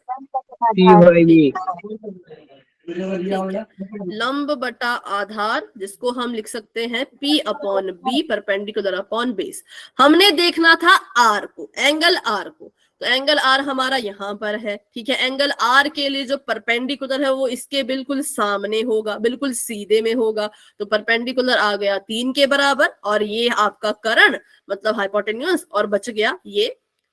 लंब बटा आधार, जिसको हम लिख सकते हैं P/B, परपेंडिकुलर अपॉन बेस। हमने देखना था R को, एंगल R को, तो एंगल R हमारा यहाँ पर है। ठीक है, एंगल R के लिए जो परपेंडिकुलर है वो इसके बिल्कुल सामने होगा, बिल्कुल सीधे में होगा, तो परपेंडिकुलर आ गया 3 के बराबर, और ये आपका कर्ण मतलब हाइपोटेन्यूज, और बच गया ये,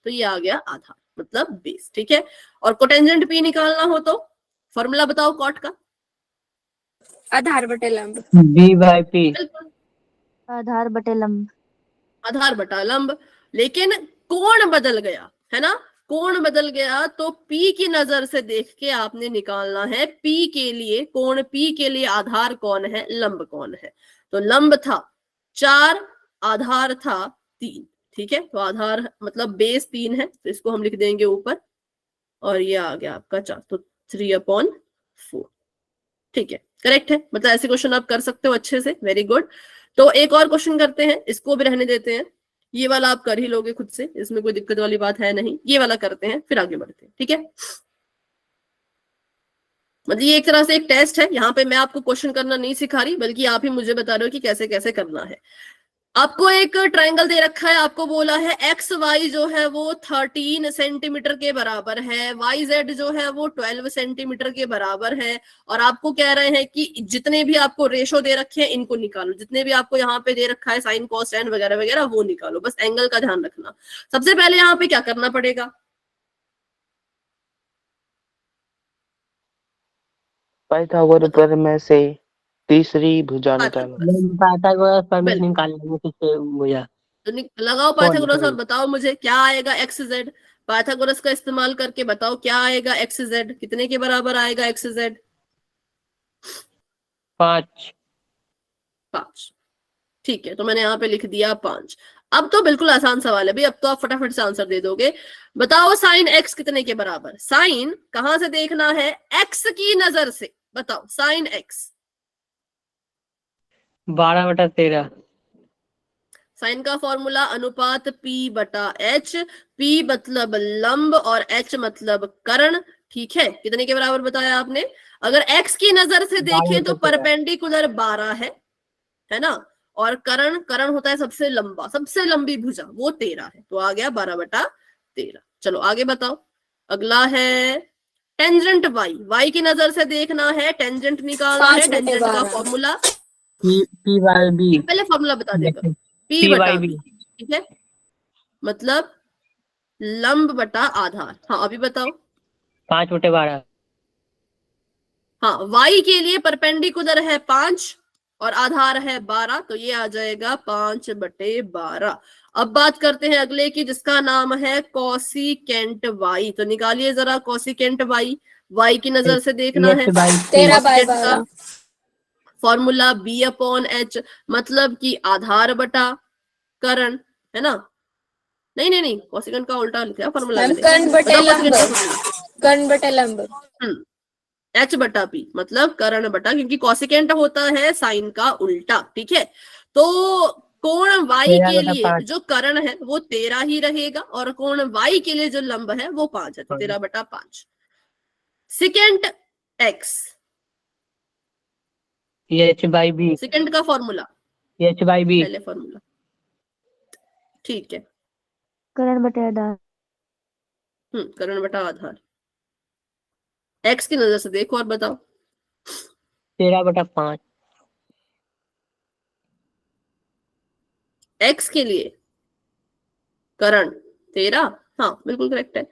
तो ये आ गया आधार मतलब बेस। ठीक है, और कोटेंजेंट P निकालना हो तो फॉर्मूला बताओ कॉट का। आधार बटे लंब। B/P। बिल्कुल, आधार बटे लंब। आधार बटा लंब, लेकिन कोण बदल गया है ना, कोण बदल गया, तो P की नजर से देख के आपने निकालना है P के लिए, कोण P के लिए आधार कौन है, लंब कौन है। तो लंब था 4, आधार था 3। ठीक है, तो आधार मतलब बेस 3 है, तो इसको हम लिख देंगे ऊपर, और ये आ गया आपका 4, तो 3/4। ठीक है, करेक्ट है, मतलब ऐसे क्वेश्चन आप कर सकते हो अच्छे से, वेरी गुड। तो एक और क्वेश्चन करते हैं, इसको भी रहने देते हैं, ये वाला आप कर ही लोगे खुद से, इसमें कोई दिक्कत वाली बात है नहीं। ये वाला करते हैं फिर आगे बढ़ते हैं। ठीक है, मतलब ये एक तरह से एक टेस्ट है, यहाँ पे मैं आपको क्वेश्चन करना नहीं सिखा रही, बल्कि आप ही मुझे बता रहे हो कि कैसे कैसे करना है। आपको एक ट्रायंगल दे रखा है, आपको बोला है एक्स वाई जो है वो 13 सेंटीमीटर के बराबर है, वाई जेड जो है वो 12 सेंटीमीटर के बराबर है, और आपको कह रहे हैं कि जितने भी आपको रेशो दे रखे हैं इनको निकालो, जितने भी आपको यहाँ पे दे रखा है साइन कॉस टैन वगैरह वगैरह वो निकालो, बस एंगल का ध्यान रखना। सबसे पहले यहाँ पे क्या करना पड़ेगा, पाइथागोरस प्रमेय से तीसरी भुजा निकालो। पाइथागोरस प्रमेय बिल्कुल। निकाल लेंगे किससे भैया। तो लगाओ पाइथागोरस और बताओ मुझे क्या आएगा एक्स जेड। पाइथागोरस का इस्तेमाल करके बताओ क्या आएगा एक्स जेड, कितने के बराबर आएगा एक्स जेड? 5। 5। ठीक है, तो मैंने यहाँ पे लिख दिया 5। अब तो बिल्कुल आसान सवाल है भाई, अब तो आप फटाफट से आंसर दे दोगे। बताओ साइन एक्स कितने के बराबर? साइन कहां से देखना है, एक्स की नजर से बताओ। Sine x 12/13। साइन का फॉर्मूला अनुपात P/H, P मतलब लंब और H मतलब कर्ण। ठीक है, कितने के बराबर बताया आपने? अगर x की नजर से देखें तो 12/13। परपेंडिकुलर 12 है ना, और कर्ण, कर्ण होता है सबसे लंबा, सबसे लंबी भुजा, वो 13 है, तो आ गया 12/13। चलो आगे बताओ, अगला है टेंजेंट y। y की नजर से देखना है, टेंजेंट निकालना है, 5/12। टेंजेंट का फॉर्मूला, P/B। पहले फॉर्मूला बता देगा, P/B। P/B। ठीक है, मतलब लंब बटा आधार। हाँ अभी बताओ। 5/12। हाँ, y के लिए परपेंडिकुलर है 5 और आधार है 12, तो ये आ जाएगा 5/12। अब बात करते हैं अगले की, जिसका नाम है कॉसिकेंट y। तो निकालिए जरा कॉसिकेंट y। y की नजर से देखना है, 13/12। फॉर्मूला B/H, मतलब कि आधार बटा कर्ण, है ना? नहीं नहीं नहीं, कॉसिकेंट का उल्टा लिखा फॉर्मूला मैम मैंने। कर्ण बटे बताओ लंब। cosecant का formula। कर्ण बटे लंब। H/P मतलब कर्ण बटा, क्योंकि कॉसिकेंट होता है साइन का उल्टा। ठीक है, तो कोण वाई के लिए 13/5 जो कर्ण है वो 13 ही रहेगा और कोण वाई के लिए जो लंब है वो 5 है, तो 13/5। सेकेंड एक्स, h/b, सेकेंड का फॉर्मूला, h/b, पहले फॉर्मूला, ठीक है। करण बटे आधार। कर्ण बटा आधार। एक्स की नजर से देखो और बताओ। 13/5, एक्स के लिए करण 13, हाँ बिल्कुल करेक्ट है,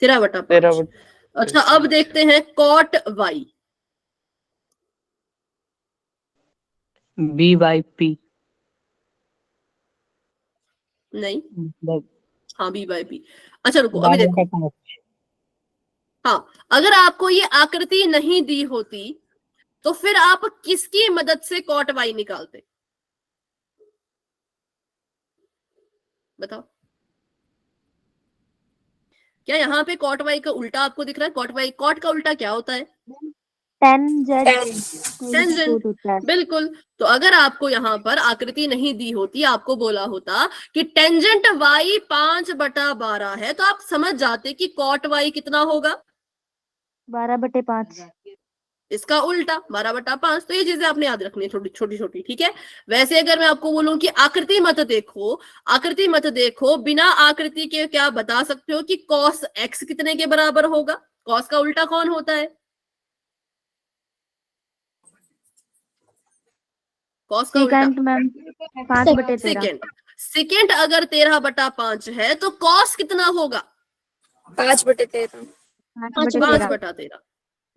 13/5। 13 अच्छा अब देखते हैं कॉट वाई, b/p, नहीं, मतलब हाँ b/p। अच्छा रुको अभी देखो, 12/5, हाँ अगर आपको ये आकृति नहीं दी होती तो फिर आप किसकी मदद से कॉट वाई निकालते, बताओ। क्या यहाँ पे कॉट वाई का उल्टा आपको दिख रहा है? कॉट वाई, कॉट का उल्टा क्या होता है? टेंजेंट टेंजेंट, बिल्कुल। तो अगर आपको यहाँ पर आकृति नहीं दी होती, आपको बोला होता कि टेंजेंट वाई 5/12 है, तो आप समझ जाते कि कॉट वाई कितना होगा, 12/5। इसका उल्टा 12/5। तो ये चीजें आपने याद रखनी है, छोटी छोटी छोटी, ठीक है। वैसे अगर मैं आपको बोलूं कि आकृति मत देखो, आकृति मत देखो, बिना आकृति के क्या बता सकते हो कि कॉस एक्स कितने के बराबर होगा? कॉस का उल्टा कौन होता है? कॉस का उल्टा सेकंड मैम 5/13। सेकेंड। सेकेंड अगर 13/5 है तो कॉस कितना होगा? 5/13। 5/13। 5/13।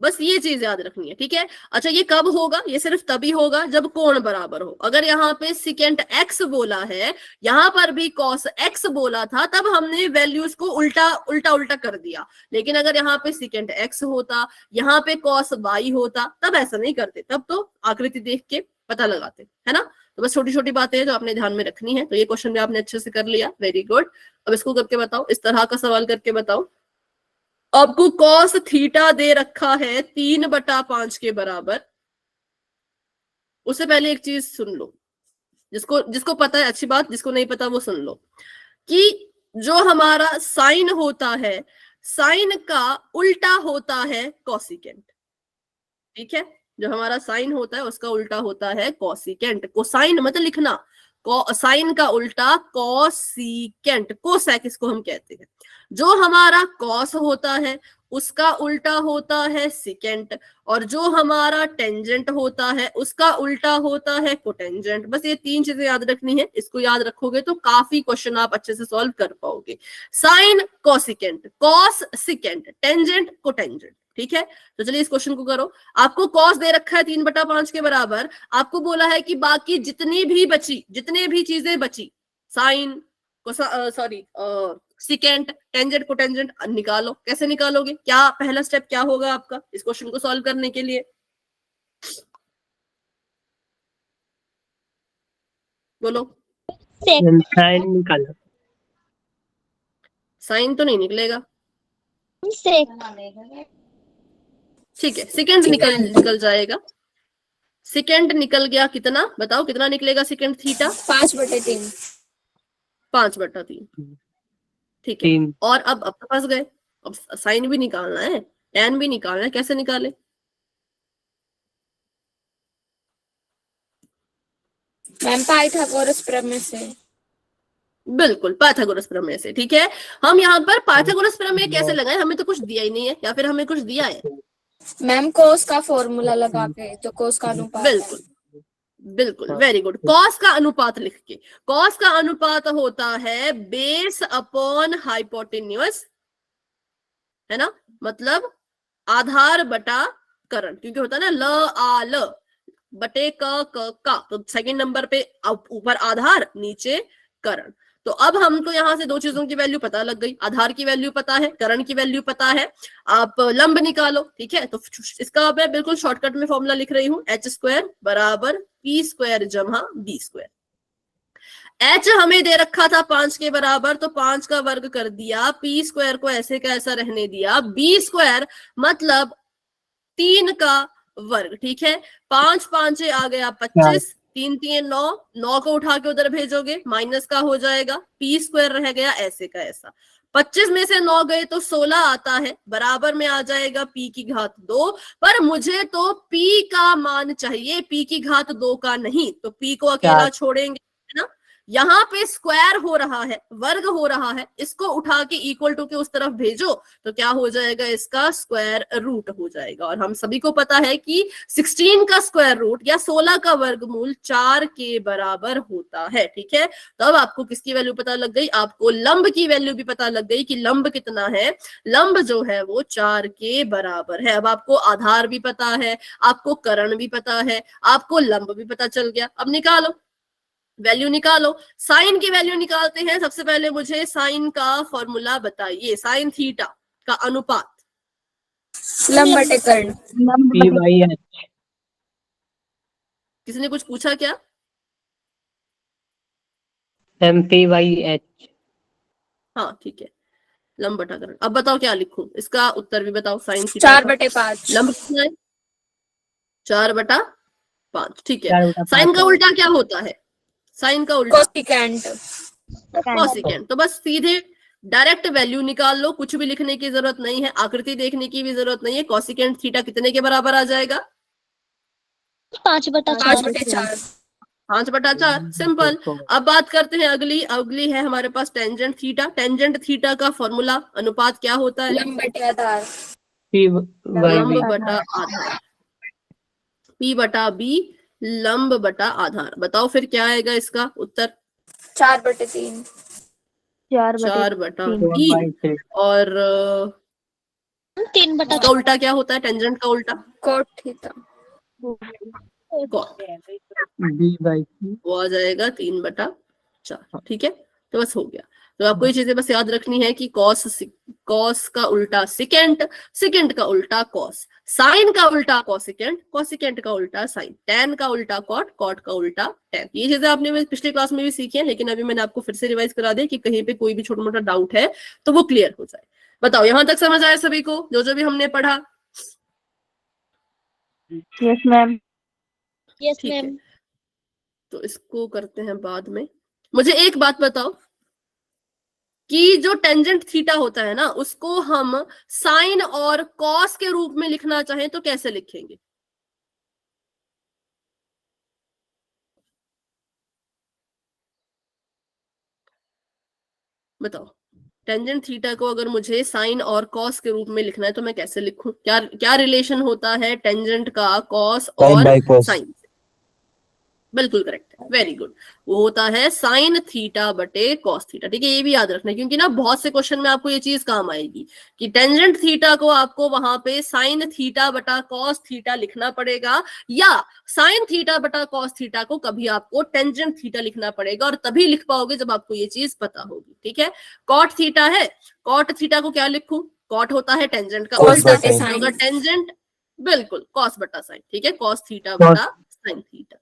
बस ये चीज याद रखनी है, ठीक है। अच्छा ये कब होगा? ये सिर्फ तभी होगा जब कोण बराबर हो। अगर यहाँ पे सेकेंड एक्स बोला है, यहाँ पर भी कॉस एक्स बोला था, तब हमने वैल्यूज को उल्टा उल्टा उल्टा कर दिया। लेकिन अगर यहाँ पे सेकेंड एक्स होता, यहाँ पे कॉस वाई होता, तब ऐसा नहीं करते, तब तो आकृति देख के पता लगाते, है ना। तो बस छोटी छोटी बातें हैं जो आपने ध्यान में रखनी है। तो ये क्वेश्चन भी आपने अच्छे से कर लिया, वेरी गुड। अब इसको करके बताओ, इस तरह का सवाल करके बताओ। आपको कॉस थीटा दे रखा है 3/5 के बराबर। उससे पहले एक चीज सुन लो, जिसको जिसको पता है अच्छी बात, जिसको नहीं पता वो सुन लो, कि जो हमारा साइन होता है, साइन का उल्टा होता है कॉसिकेंट, ठीक है। जो हमारा साइन होता है उसका उल्टा होता है कॉसिकेंट। कोसाइन मत लिखना, साइन का उल्टा कॉसिकेंट, कोसेक इसको हम कहते हैं। जो हमारा कॉस होता है उसका उल्टा होता है सिकेंट, और जो हमारा टेंजेंट होता है उसका उल्टा होता है कोटेंजेंट। बस ये 3 चीजें याद रखनी है। इसको याद रखोगे तो काफी क्वेश्चन आप अच्छे से सॉल्व कर पाओगे। Sine cosecant, cos secant, tangent cotangent, ठीक है। तो चलिए इस क्वेश्चन को करो। आपको कॉस दे रखा है 3/5 के बराबर। आपको बोला है कि बाकी जितनी भी बची, जितने भी चीजें बची, sine, sorry secant, tangent cotangent, निकालो। कैसे निकालोगे? क्या पहला स्टेप क्या होगा आपका इस क्वेश्चन को सॉल्व करने के लिए? बोलो। साइन निकालो। साइन तो नहीं निकलेगा, ठीक है। सेकंड निकल जाएगा। सेकंड निकल गया, कितना बताओ, कितना निकलेगा सेकंड थीटा? 5/3। 5/3, ठीक है। 3, और अब तो फंस गए, अब साइन भी निकालना है, टैन भी निकालना है। कैसे निकाले? मैम पाइथागोरस प्रमेय से। बिल्कुल पाइथागोरस प्रमेय से, ठीक है। हम यहाँ पर पाइथागोरस प्रमेय कैसे लगाए? हमें तो कुछ दिया ही नहीं है, या फिर हमें कुछ दिया है? मैम कोस का फॉर्मूला लगा के, तो कोस का अनुपात है। बिल्कुल बिल्कुल, वेरी गुड। कॉस का अनुपात लिख के, कॉस का अनुपात होता है बेस अपॉन हाइपोटेन्यूस, है ना, मतलब आधार बटा करण, क्योंकि होता है ना ल आ ल बटे क का, तो सेकंड नंबर पे ऊपर आधार नीचे करण। तो अब हमको यहाँ से 2 चीजों की वैल्यू पता लग गई, आधार की वैल्यू पता है, करण की वैल्यू पता है। आप लंब निकालो, ठीक है। तो इसका मैं बिल्कुल शॉर्टकट में फॉर्मूला लिख रही हूँ, h² बराबर p² जमा b²। h हमें दे रखा था 5 के बराबर, तो 5 का वर्ग कर दिया, p² को ऐसे का ऐसा रहने दिया, b² मतलब 3 का वर्ग, ठीक है। 5 5 आ गया 25, 3 3 9, 9 को उठा के उधर भेजोगे माइनस का हो जाएगा, पी स्क्वायर रह गया ऐसे का ऐसा। 25 में से 9 गए तो 16 आता है, बराबर में आ जाएगा p की घात 2। पर मुझे तो p का मान चाहिए, p की घात 2 का नहीं, तो p को अकेला छोड़ेंगे, है ना। यहाँ पे स्क्वायर हो रहा है, वर्ग हो रहा है, इसको उठा के इक्वल टू के उस तरफ भेजो तो क्या हो जाएगा, इसका स्क्वायर रूट हो जाएगा। और हम सभी को पता है कि 16 का स्क्वायर रूट या 16 का वर्गमूल 4 के बराबर होता है, ठीक है। तो अब आपको किसकी वैल्यू पता लग गई, आपको लंब की वैल्यू भी पता लग गई कि लंब कितना है, लंब जो है वो 4 के बराबर है। अब आपको आधार भी पता है, आपको कर्ण भी पता है, आपको लंब भी पता चल गया। अब निकालो, वैल्यू निकालो। साइन की वैल्यू निकालते हैं। सबसे पहले मुझे साइन का फॉर्मूला बताइए, साइन थीटा का अनुपात लंब बटे कर्ण। P/H। किसी ने कुछ पूछा क्या? MP/H। हाँ ठीक है, लंब बटा कर्ण। अब बताओ क्या लिखूं, इसका उत्तर भी बताओ। Sine theta 4/5। लंब कितना है? 4/5। ठीक है। साइन का उल्टा क्या होता है? साइन का उल्टा कोसिकेंट। कोसिकेंट। तो बस सीधे डायरेक्ट वैल्यू निकाल लो, कुछ भी लिखने की जरूरत नहीं है, आकृति देखने की भी जरूरत नहीं है। कोसिकेंट थीटा कितने के बराबर आ जाएगा? 5/4। 5/4। सिंपल। अब बात करते हैं अगली। अगली है हमारे पास टेंजेंट थीटा। टेंजेंट थीटा का फॉर्मूला अनुपात क्या होता है? लंब बटे आधार। लंब बटा आधार, P बटा B, लंब बटा आधार। बताओ फिर क्या आएगा इसका उत्तर? 4/3। 4/3। और 3/4। इसका उल्टा क्या होता है? टेंजेंट का उल्टा कोट थीटा। Cot, B/C। वो आ जाएगा 3/4। ठीक है, तो बस हो गया। तो आपको ये चीजें बस याद रखनी है कि कॉस का उल्टा सिकेंट, सिकेंट का उल्टा कॉस, साइन का उल्टा कॉसिकेंट, कॉसिकेंट का उल्टा साइन, टैन का उल्टा कॉट, कॉट का उल्टा टैन। ये चीजें आपने पिछले क्लास में भी सीखी है, लेकिन अभी मैंने आपको फिर से रिवाइज करा दी कि कहीं पे कोई भी छोटा मोटा डाउट है तो वो क्लियर हो जाए। बताओ यहां तक समझ आया सभी को, जो जो भी हमने पढ़ा? Yes ma'am. ठीक है, तो इसको करते हैं बाद में। मुझे एक बात बताओ कि जो टेंजेंट थीटा होता है ना, उसको हम साइन और कॉस के रूप में लिखना चाहें तो कैसे लिखेंगे? बताओ, टेंजेंट थीटा को अगर मुझे साइन और कॉस के रूप में लिखना है तो मैं कैसे लिखूं? क्या क्या रिलेशन होता है टेंजेंट का कॉस और साइन? बिल्कुल करेक्ट है, वेरी गुड। वो होता है साइन थीटा बटे कॉस थीटा। ठीक है, ये भी याद रखना, क्योंकि ना बहुत से क्वेश्चन में आपको ये चीज काम आएगी कि टेंजेंट थीटा को आपको वहां पे साइन थीटा बटा कॉस थीटा लिखना पड़ेगा, या साइन थीटा बटा कॉस थीटा को कभी आपको टेंजेंट थीटा लिखना पड़ेगा, और तभी लिख पाओगे जब आपको ये चीज पता होगी। ठीक है, कॉट थीटा है, कॉट थीटा को क्या लिखूं? कॉट होता है टेंजेंट का उल्टा, अगर टेंजेंट, बिल्कुल कॉस बटा साइन। ठीक है, कॉस थीटा बटा साइन थीटा।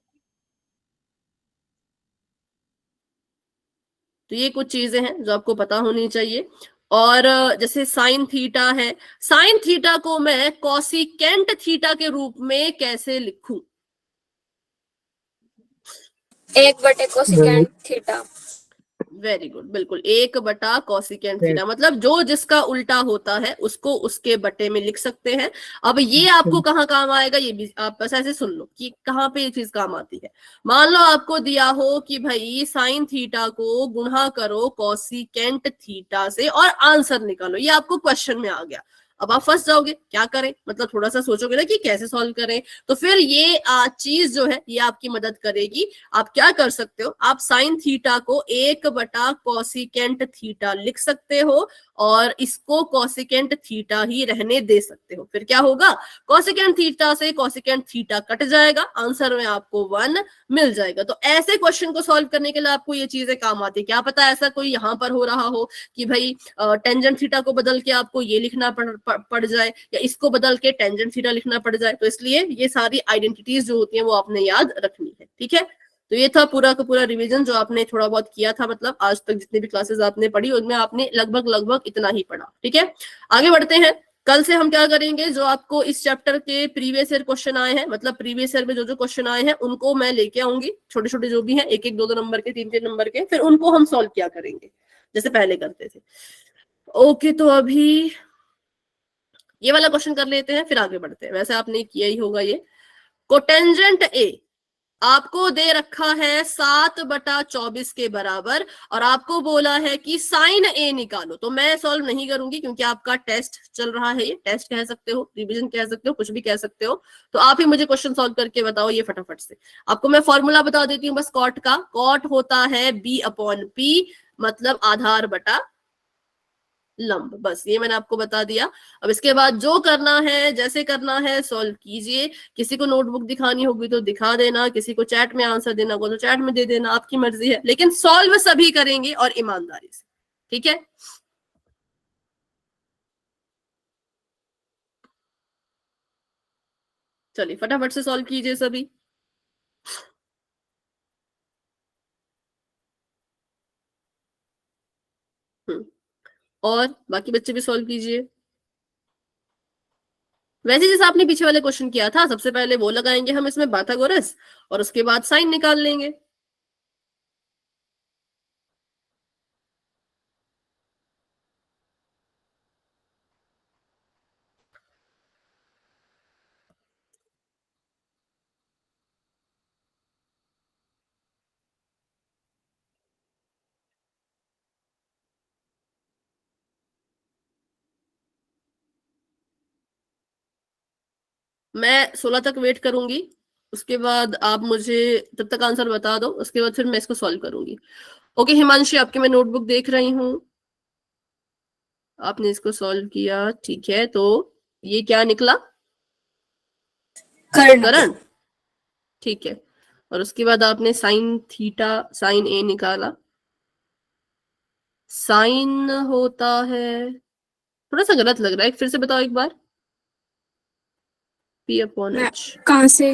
तो ये कुछ चीजें हैं जो आपको पता होनी चाहिए। और जैसे साइन थीटा है, साइन थीटा को मैं कॉसिकेंट थीटा के रूप में कैसे लिखूं? 1/कोसिकेंट थीटा। वेरी गुड, बिल्कुल 1/, कोसिकेंट थीटा। मतलब जो जिसका उल्टा होता है उसको उसके बटे में लिख सकते हैं। अब ये आपको कहाँ काम आएगा, ये भी आप बस ऐसे सुन लो कि कहाँ पे ये चीज काम आती है। मान लो आपको दिया हो कि भाई साइन थीटा को गुणा करो कोसिकेंट थीटा से और आंसर निकालो, ये आपको क्वेश्चन में आ गया। अब आप फंस जाओगे, क्या करें? मतलब थोड़ा सा सोचोगे ना कि कैसे सॉल्व करें, तो फिर ये चीज जो है ये आपकी मदद करेगी। आप क्या कर सकते हो, आप साइन थीटा को 1/, कोसिकेंट थीटा लिख सकते हो और इसको कोसिकेंट थीटा ही रहने दे सकते हो। फिर क्या होगा, कोसिकेंट थीटा से कोसिकेंट थीटा कट जाएगा, आंसर में आपको 1 मिल जाएगा। तो ऐसे क्वेश्चन को सॉल्व करने के लिए आपको ये चीजें काम आती है। क्या पता ऐसा कोई यहाँ पर हो रहा हो कि भाई टेंजेंट थीटा को बदल के आपको ये लिखना पड़ जाए, या इसको बदल के टेंजेंट थीटा लिखना पड़ जाए। तो इसलिए ये सारी आइडेंटिटीज जो होती हैं वो आपने याद रखनी है। ठीक है, तो ये था पूरा का पूरा रिवीजन जो आपने थोड़ा बहुत किया था। मतलब आज तक जितनी भी क्लासेस आपने पढ़ी उनमें आपने लगभग इतना ही पढ़ा। ठीक है, आगे बढ़ते हैं। कल से हम क्या करेंगे, जो आपको इस चैप्टर के प्रीवियस ईयर क्वेश्चन आए हैं, मतलब प्रीवियस ईयर में जो जो क्वेश्चन आए हैं उनको मैं लेके आऊंगी, छोटे छोटे जो भी हैं, एक एक दो दो नंबर के, तीन तीन नंबर के, फिर उनको हम सॉल्व किया करेंगे जैसे पहले करते थे। ओके, तो अभी ये वाला क्वेश्चन कर लेते हैं, फिर आगे बढ़ते हैं। वैसे आपने किया ही होगा ये। कोटेंजेंट ए आपको दे रखा है 7/24 के बराबर, और आपको बोला है कि साइन ए निकालो। तो मैं सॉल्व नहीं करूंगी क्योंकि आपका टेस्ट चल रहा है, ये टेस्ट कह सकते हो, रिवीजन कह सकते हो, कुछ भी कह सकते हो। तो आप ही मुझे क्वेश्चन सॉल्व करके बताओ ये फटाफट से। आपको मैं फॉर्मूला बता देती हूँ बस कॉट का। कॉट होता है B/P, मतलब आधार बटा लंब। बस ये मैंने आपको बता दिया। अब इसके बाद जो करना है, जैसे करना है, सॉल्व कीजिए। किसी को नोटबुक दिखानी होगी तो दिखा देना, किसी को चैट में आंसर देना होगा तो चैट में दे देना, आपकी मर्जी है, लेकिन सॉल्व सभी करेंगे और ईमानदारी से, ठीक है। चलिए फटाफट से सॉल्व कीजिए सभी। और बाकी बच्चे भी सॉल्व कीजिए। वैसे जैसे आपने पीछे वाले क्वेश्चन किया था, सबसे पहले वो लगाएंगे हम इसमें पाइथागोरस, और उसके बाद साइन निकाल लेंगे। मैं 16 तक वेट करूंगी, उसके बाद आप मुझे तब तक आंसर बता दो, उसके बाद फिर मैं इसको सॉल्व करूंगी। ओके हिमांशी, आपकी मैं नोटबुक देख रही हूँ, आपने इसको सॉल्व किया, ठीक है। तो ये क्या निकला? करण, ठीक है। और उसके बाद आपने साइन थीटा, साइन ए निकाला। साइन होता है, थोड़ा सा गलत लग रहा है, फिर से बताओ एक बार। P/H। कहाँ से?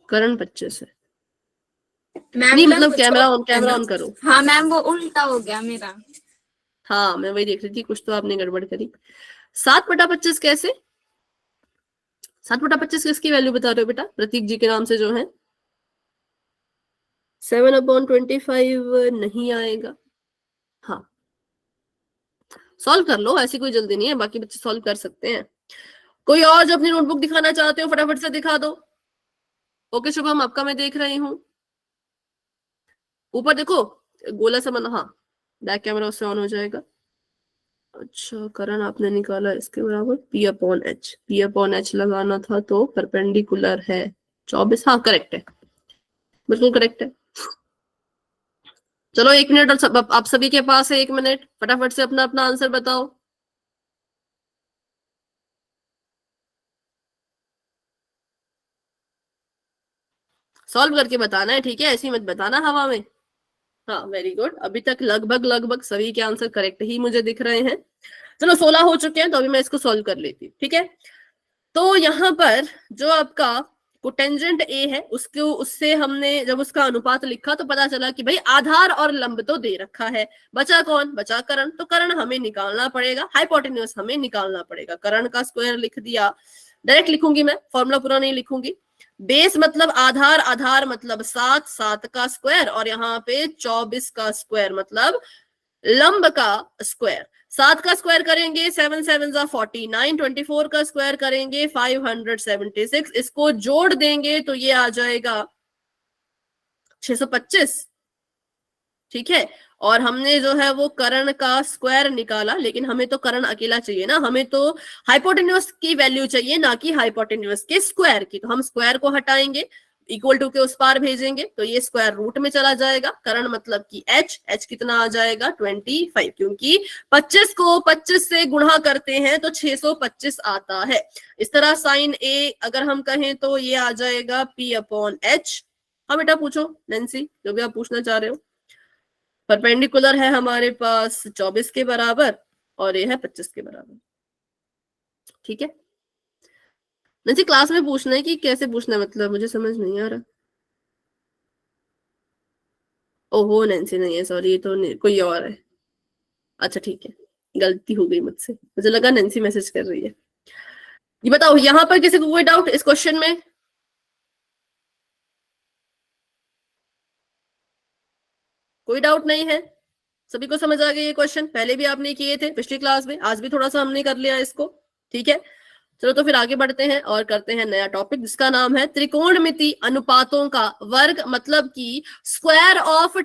करण 25 है। मैम नहीं ना मतलब कुछ कैमरा और ऑन, कैमरा है ऑन ना? करो। हाँ मैम, वो उल्टा हो गया मेरा। हाँ मैं वही देख रही थी, कुछ तो आपने गड़बड़ करी। 7/25 कैसे? 7/25 किसकी वैल्यू बता रहे हो बेटा, प्रतीक जी के नाम से जो है? 7/25 नहीं आएगा। हाँ सॉल्व कर लो, ऐसी कोई जल्दी नहीं है, बाकी बच्चे सॉल्व कर सकते हैं। कोई और जो अपनी नोटबुक दिखाना चाहते हो फटाफट से दिखा दो। ओके शुभम, आपका मैं देख रही हूँ, ऊपर देखो, गोला सा बना, हाँ बैक कैमरा उससे ऑन हो जाएगा। अच्छा करण आपने निकाला इसके बराबर P/H। P/H लगाना था तो परपेंडिकुलर है 24, हाँ करेक्ट है, बिल्कुल करेक्ट है। चलो 1 मिनट और आप सभी के पास है 1 मिनट, फटाफट से अपना अपना आंसर बताओ। सॉल्व करके बताना है, ठीक है, ऐसे ही मत बताना हवा में। हाँ वेरी गुड, अभी तक लगभग लगभग सभी के आंसर करेक्ट ही मुझे दिख रहे हैं। चलो 16 हो चुके हैं, तो अभी मैं इसको सॉल्व कर लेती हूँ, ठीक है। तो यहाँ पर जो आपका कोटेंजेंट ए है, उसको उससे हमने जब उसका अनुपात लिखा तो पता चला कि भाई आधार और लंब तो दे रखा है, बचा कौन? बचा कर्ण। तो कर्ण हमें निकालना पड़ेगा, हाइपोटेन्यूज हमें निकालना पड़ेगा। कर्ण का स्क्वायर लिख दिया, डायरेक्ट लिखूंगी मैं, फॉर्मूला पूरा नहीं लिखूंगी। बेस मतलब आधार, आधार मतलब 7, 7 का स्क्वायर, और यहाँ पे 24 का स्क्वायर मतलब लंब का स्क्वायर। 7 का स्क्वायर करेंगे 7 7 49, 24 का स्क्वायर करेंगे 576, इसको जोड़ देंगे तो ये आ जाएगा 625, ठीक है। और हमने जो है वो कर्ण का स्क्वायर निकाला, लेकिन हमें तो कर्ण अकेला चाहिए ना, हमें तो हाइपोटेन्यूज की वैल्यू चाहिए, ना कि हाइपोटेन्यूज के स्क्वायर की। तो हम स्क्वायर को हटाएंगे, इक्वल टू के उस पार भेजेंगे, तो ये स्क्वायर रूट में चला जाएगा। कर्ण मतलब कि h कितना आ जाएगा? 25, क्योंकि 25 को 25 से गुणा करते हैं तो 625 आता है। इस तरह साइन ए अगर हम कहें तो ये आ जाएगा P/H। हाँ बेटा पूछो नैन्सी, जो भी आप पूछना चाह रहे हो। परपेंडिकुलर है हमारे पास 24 के बराबर, और ये है 25 के बराबर, ठीक है। नैन्सी क्लास में पूछना है कि कैसे पूछना है, मतलब मुझे समझ नहीं आ रहा। ओहो नैन्सी नहीं है, सॉरी, ये तो कोई और है। अच्छा ठीक है, गलती हो गई मुझसे, मुझे लगा नैन्सी मैसेज कर रही है। ये बताओ यहाँ पर किसी को कोई डाउट इस क्वेश्चन में? कोई डाउट नहीं है, सभी को समझ आ गया ये क्वेश्चन? पहले भी आपने किए थे पिछली क्लास में, आज भी थोड़ा सा हमने कर लिया इसको, ठीक है। चलो तो फिर आगे बढ़ते हैं और करते हैं नया टॉपिक जिसका नाम है त्रिकोणमिति अनुपातों का वर्ग, मतलब कि स्क्वायर ऑफ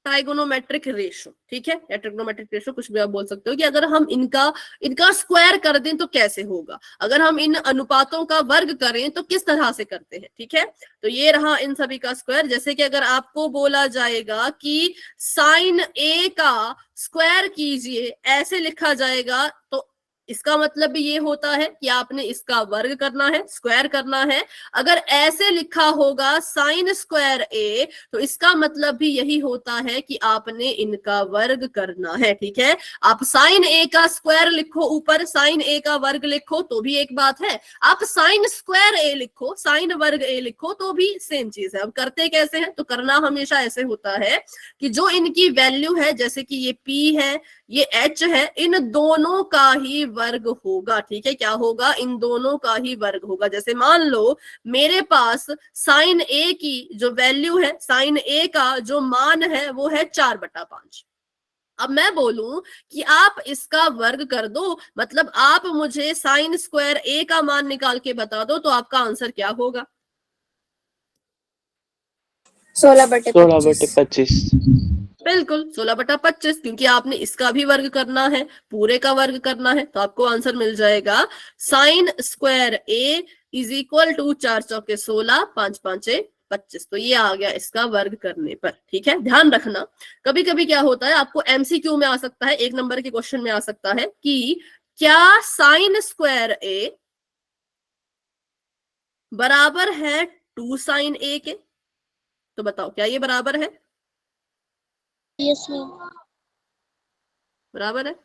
ट्राइगोनोमेट्रिक रेशो, ठीक है, या ट्रिग्नोमेट्रिक रेशो, कुछ भी आप बोल सकते हो, कि अगर हम इनका स्क्वायर कर दें तो कैसे होगा, अगर हम इन अनुपातों का वर्ग करें तो किस तरह से करते हैं, ठीक है। तो ये रहा इन सभी का स्क्वायर। जैसे कि अगर आपको बोला जाएगा कि साइन ए का स्क्वायर कीजिए, ऐसे लिखा जाएगा, तो इसका मतलब भी ये होता है कि आपने इसका वर्ग करना है, स्क्वायर करना है। अगर ऐसे लिखा होगा साइन स्क्वायर ए, तो इसका मतलब भी यही होता है कि आपने इनका वर्ग करना है, ठीक है। आप साइन ए का स्क्वायर लिखो, ऊपर साइन ए का वर्ग लिखो तो भी एक बात है, आप साइन स्क्वायर ए लिखो, साइन वर्ग ए लिखो तो भी सेम चीज है। अब करते कैसे हैं? तो करना हमेशा ऐसे होता है कि जो इनकी वैल्यू है, जैसे कि ये P है, ये H है, इन दोनों का ही वर्ग होगा, ठीक है। क्या होगा? इन दोनों का ही वर्ग होगा। जैसे मान लो मेरे पास साइन ए की जो वैल्यू है, साइन ए का जो मान है वो है 4/5। अब मैं बोलूं कि आप इसका वर्ग कर दो, मतलब आप मुझे साइन स्क्वायर ए का मान निकाल के बता दो, तो आपका आंसर क्या होगा? 16/25। बिल्कुल 16/25, क्योंकि आपने इसका भी वर्ग करना है, पूरे का वर्ग करना है, तो आपको आंसर मिल जाएगा sine square A is equal to 4 चौके 16, 5 5 25। तो ये आ गया इसका वर्ग करने पर, ठीक है। ध्यान रखना, कभी कभी क्या होता है, आपको एमसीक्यू में आ सकता है, 1 नंबर के क्वेश्चन में आ सकता है कि क्या साइन स्क्वायर ए बराबर है 2 साइन ए के? तो बताओ क्या ये बराबर है? Yes ma'am. बराबर है?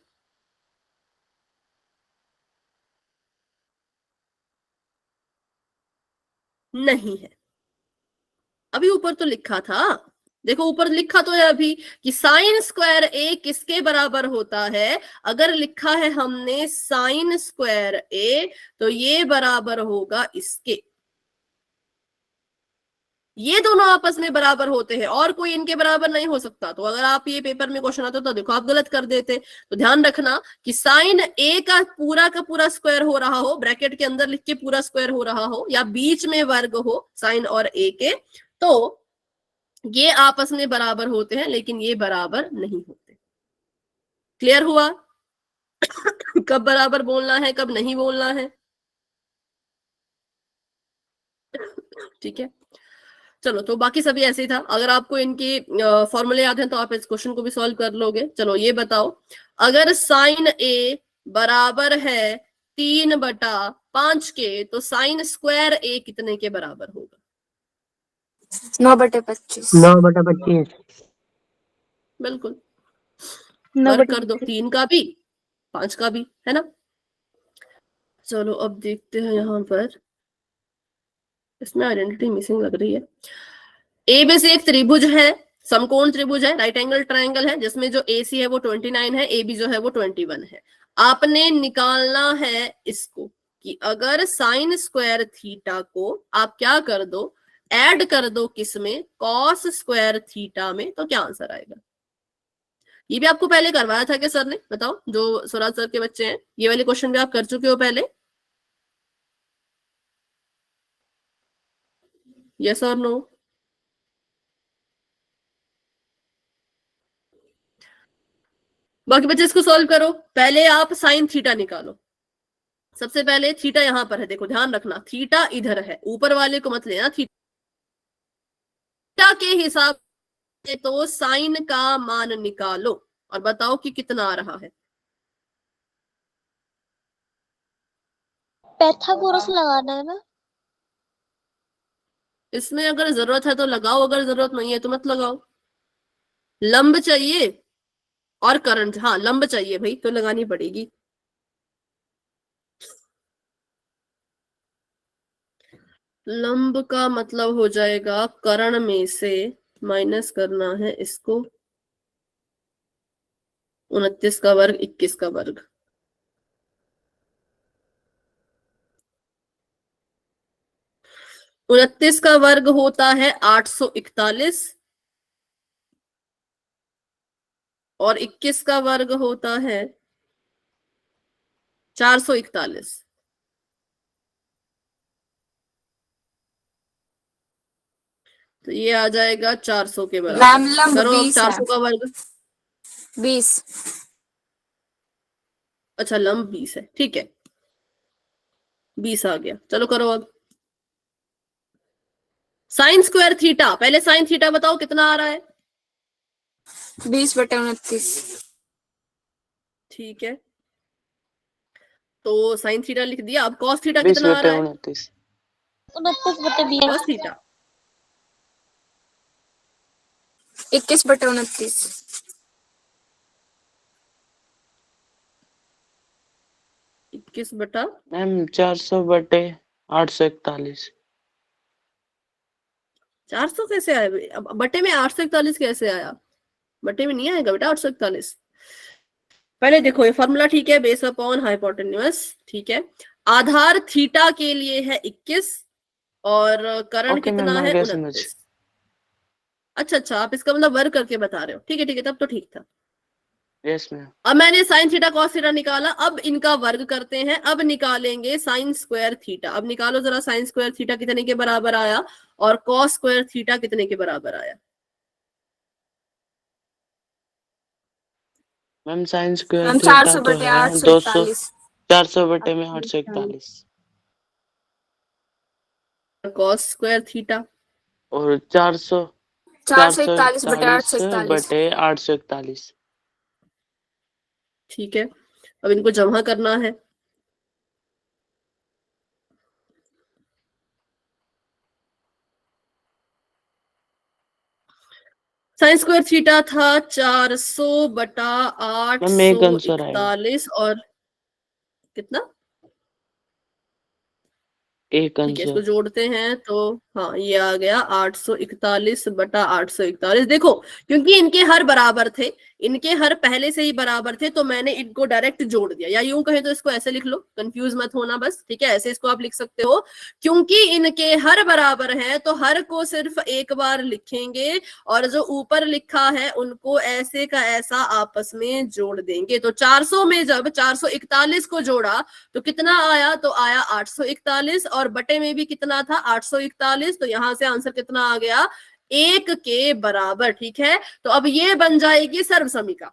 नहीं है। अभी ऊपर तो लिखा था, देखो ऊपर लिखा तो है अभी कि साइन स्क्वायर ए किसके बराबर होता है। अगर लिखा है हमने साइन स्क्वायर ए, तो ये बराबर होगा इसके, ये दोनों आपस में बराबर होते हैं और कोई इनके बराबर नहीं हो सकता। तो अगर आप ये पेपर में क्वेश्चन आता तो देखो आप गलत कर देते। तो ध्यान रखना कि साइन ए का पूरा स्क्वायर हो रहा हो, ब्रैकेट के अंदर लिख के पूरा स्क्वायर हो रहा हो, या बीच में वर्ग हो साइन और ए के, तो ये आपस में बराबर होते हैं, लेकिन ये बराबर नहीं होते। क्लियर हुआ? कब बराबर बोलना है, कब नहीं बोलना है, ठीक है। चलो तो बाकी सभी ऐसे ही था। अगर आपको इनके फॉर्मूले याद हैं तो आप इस क्वेश्चन को भी सॉल्व कर लोगे। चलो ये बताओ, अगर साइन ए बराबर है 3/5 के, तो साइन स्क्वायर ए कितने के बराबर होगा? 9/25। 9/25। बिल्कुल, 9 वर्ग बटे कर दो 3 का भी 5 का भी, है ना। चलो अब देखते हैं यहाँ पर, इसमें आइडेंटिटी मिसिंग लग रही है। ए बी सी एक त्रिभुज है, समकोण त्रिभुज है, राइट एंगल ट्रायंगल है, जिसमें जो ए सी है वो 29 है, ए बी जो है वो 21 है। आपने निकालना है इसको कि अगर साइन स्क्वायर थीटा को आप क्या कर दो, ऐड कर दो किसमें, कॉस स्क्वायर थीटा में, तो क्या आंसर आएगा? ये भी आपको पहले करवाया था क्या सर ने? बताओ, जो स्वराज सर के बच्चे हैं, ये वाले क्वेश्चन भी आप कर चुके हो पहले? यस और नो? बाकी बच्चे इसको सॉल्व करो। पहले आप साइन थीटा निकालो। सबसे पहले थीटा यहां पर है, देखो ध्यान रखना, थीटा इधर है, ऊपर वाले को मत लेना। थीटा के हिसाब से तो साइन का मान निकालो और बताओ कि कितना आ रहा है। पैथागोरस लगाना है ना? इसमें अगर जरूरत है तो लगाओ, अगर जरूरत नहीं है तो मत लगाओ। लंब चाहिए और करंट, हाँ लंब चाहिए भाई, तो लगानी पड़ेगी। लंब का मतलब हो जाएगा कर्ण में से माइनस करना है इसको, 29 का वर्ग 21 का वर्ग। उनतीस का वर्ग होता है 841 और 21 का वर्ग होता है 441। तो ये आ जाएगा 400 के मैम बराबर। लंब करो अब 20 है। 400 का वर्ग। 20। अच्छा लंब 20 है, ठीक है, 20 आ गया। चलो करो अब साइन स्क्वायर थीटा। पहले साइन थीटा बताओ कितना आ रहा है। 20/29। ठीक है, तो साइन थीटा लिख दिया। अब कॉस थीटा 20 कितना आ बटे रहा है। 29। Cos theta 21/29। 21 बटा मैम 400 बटे 841। 400 कैसे आया। अब बटे में 841 कैसे आया। बटे में नहीं आएगा बेटा 841। पहले देखो ये फॉर्मूला ठीक है, बेस अपॉन हाइपोटेन्यूस, ठीक है। आधार थीटा के लिए है 21 और करण ओके कितना मैम, आ है गया 29। समझ। अच्छा, आप इसका मतलब वर्ग करके बता रहे हो। ठीक है, तब तो ठीक था। Yes ma'am. अब मैंने साइन थीटा कॉस थीटा निकाला, अब इनका वर्ग करते हैं। अब निकालेंगे साइन स्क्वायर थीटा। अब निकालो जरा साइन स्क्वायर थीटा कितने के बराबर आया और कॉस स्क्वायर थीटा कितने के बराबर आया। Ma'am sine square ma'am theta 400 तो बटे है 841। 400 बटे में 841 कॉस स्क्वायर थीटा और 400 441 बटे 441 841। बटे 841। ठीक है, अब इनको जमा करना है। साइन स्क्वायर थीटा था 400 बटा मैम एक आंसर आएगा, 841 और कितना। एक ठीक है, इसको आंसर। जोड़ते हैं तो हाँ ये आ गया 841 बटा 841। देखो क्योंकि इनके हर बराबर थे, इनके हर पहले से ही बराबर थे, तो मैंने इनको डायरेक्ट जोड़ दिया। या यूं कहे तो इसको ऐसे लिख लो, कंफ्यूज मत होना बस, ठीक है। ऐसे इसको आप लिख सकते हो, क्योंकि इनके हर बराबर हैं तो हर को सिर्फ एक बार लिखेंगे और जो ऊपर लिखा है उनको ऐसे का ऐसा आपस में जोड़ देंगे। तो 400 में जब 441 को जोड़ा तो कितना आया, तो आया 841 और बटे में भी कितना था 841। तो यहां से आंसर कितना आ गया, 1 के बराबर। ठीक है, तो अब ये बन जाएगी सर्वसमीका,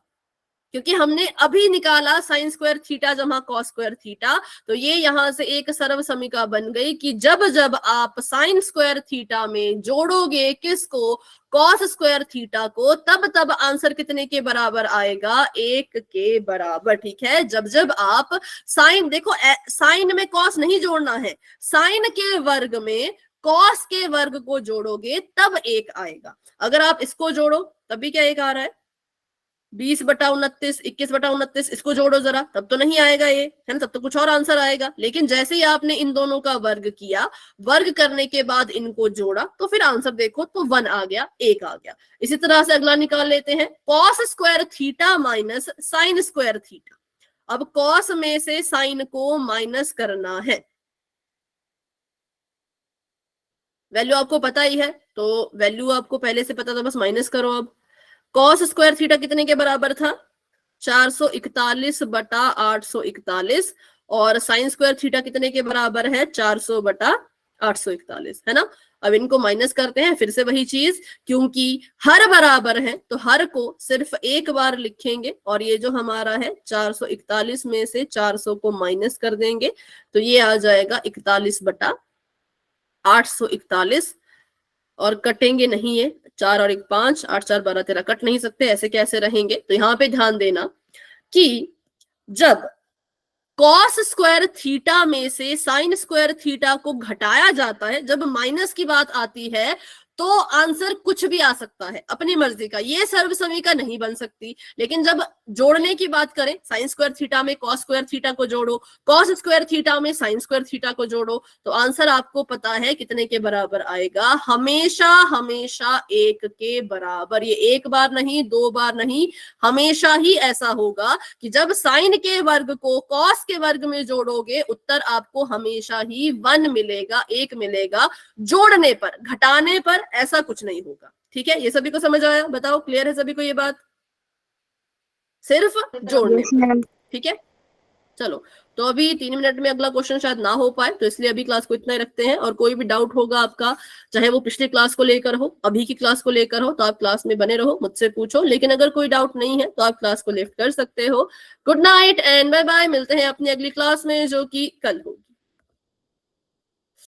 क्योंकि हमने अभी निकाला साइन स्क्वायर थीटा जमा कॉस स्क्वायर थीटा। तो ये यहां से एक सर्व समीका बन गई कि जब जब आप साइन स्क्वायर थीटा में जोड़ोगे किसको, कॉस स्क्वायर थीटा को, तब तब आंसर कितने के बराबर आएगा, 1 के बराबर। ठीक है, जब जब आप साइन, देखो साइन में कॉस नहीं जोड़ना है, साइन के वर्ग में कॉस के वर्ग को जोड़ोगे तब 1 आएगा। अगर आप इसको जोड़ो तब भी क्या 1 आ रहा है, 20 बटा 29, 21 बटा 29, इसको जोड़ो जरा, तब तो नहीं आएगा ये, है ना, तब तो कुछ और आंसर आएगा। लेकिन जैसे ही आपने इन दोनों का वर्ग किया, वर्ग करने के बाद इनको जोड़ा, तो फिर आंसर देखो तो 1 आ गया, 1 आ गया। इसी तरह से अगला निकाल लेते हैं, cos square theta minus sine square theta. अब कॉस में से साइन को माइनस करना है, वैल्यू आपको पता ही है, तो वैल्यू आपको पहले से पता था, बस माइनस करो। अब कॉस स्क्वायर थीटा कितने के बराबर था, 441 बटा 841 और साइन स्क्वायर थीटा कितने के बराबर है, 400 बटा 841, है ना। अब इनको माइनस करते हैं, फिर से वही चीज, क्योंकि हर बराबर है तो हर को सिर्फ एक बार लिखेंगे और ये जो हमारा है 441 में से 400 को माइनस कर देंगे, तो ये आ जाएगा 41 बटा 841 और कटेंगे नहीं ये, 4 और 1 5, 8 4 12 13, कट नहीं सकते, ऐसे कैसे रहेंगे। तो यहाँ पे ध्यान देना कि जब कॉस स्क्वायर थीटा में से साइन स्क्वायर थीटा को घटाया जाता है, जब माइनस की बात आती है, तो आंसर कुछ भी आ सकता है अपनी मर्जी का, ये सर्वसमीका नहीं बन सकती। लेकिन जब जोड़ने की बात करें, साइन स्क्वायर थीटा में कॉस स्क्वायर थीटा को जोड़ो, कॉस स्क्वायर थीटा में साइन स्क्वायर थीटा को जोड़ो, तो आंसर आपको पता है कितने के बराबर आएगा, हमेशा हमेशा 1 के बराबर। ये एक बार नहीं, 2 बार नहीं, हमेशा ही ऐसा होगा कि जब साइन के वर्ग को कॉस के वर्ग में जोड़ोगे, उत्तर आपको हमेशा ही 1 मिलेगा, 1 मिलेगा। जोड़ने पर, घटाने पर ऐसा कुछ नहीं होगा। ठीक है, ये सभी को समझ आया? बताओ, क्लियर है सभी को ये बात? सिर्फ जोड़ने पर। ठीक है, चलो। तो अभी 3 मिनट में अगला क्वेश्चन शायद ना हो पाए, तो इसलिए अभी क्लास को इतना ही रखते हैं। और कोई भी डाउट होगा आपका, चाहे वो पिछली क्लास को लेकर हो, अभी की क्लास को लेकर हो, तो आप क्लास में बने रहो, मुझसे पूछो। लेकिन अगर कोई डाउट नहीं है तो आप क्लास को लेफ्ट कर सकते हो। Good night and bye bye. मिलते हैं अपनी अगली क्लास में, जो कि कल होगी।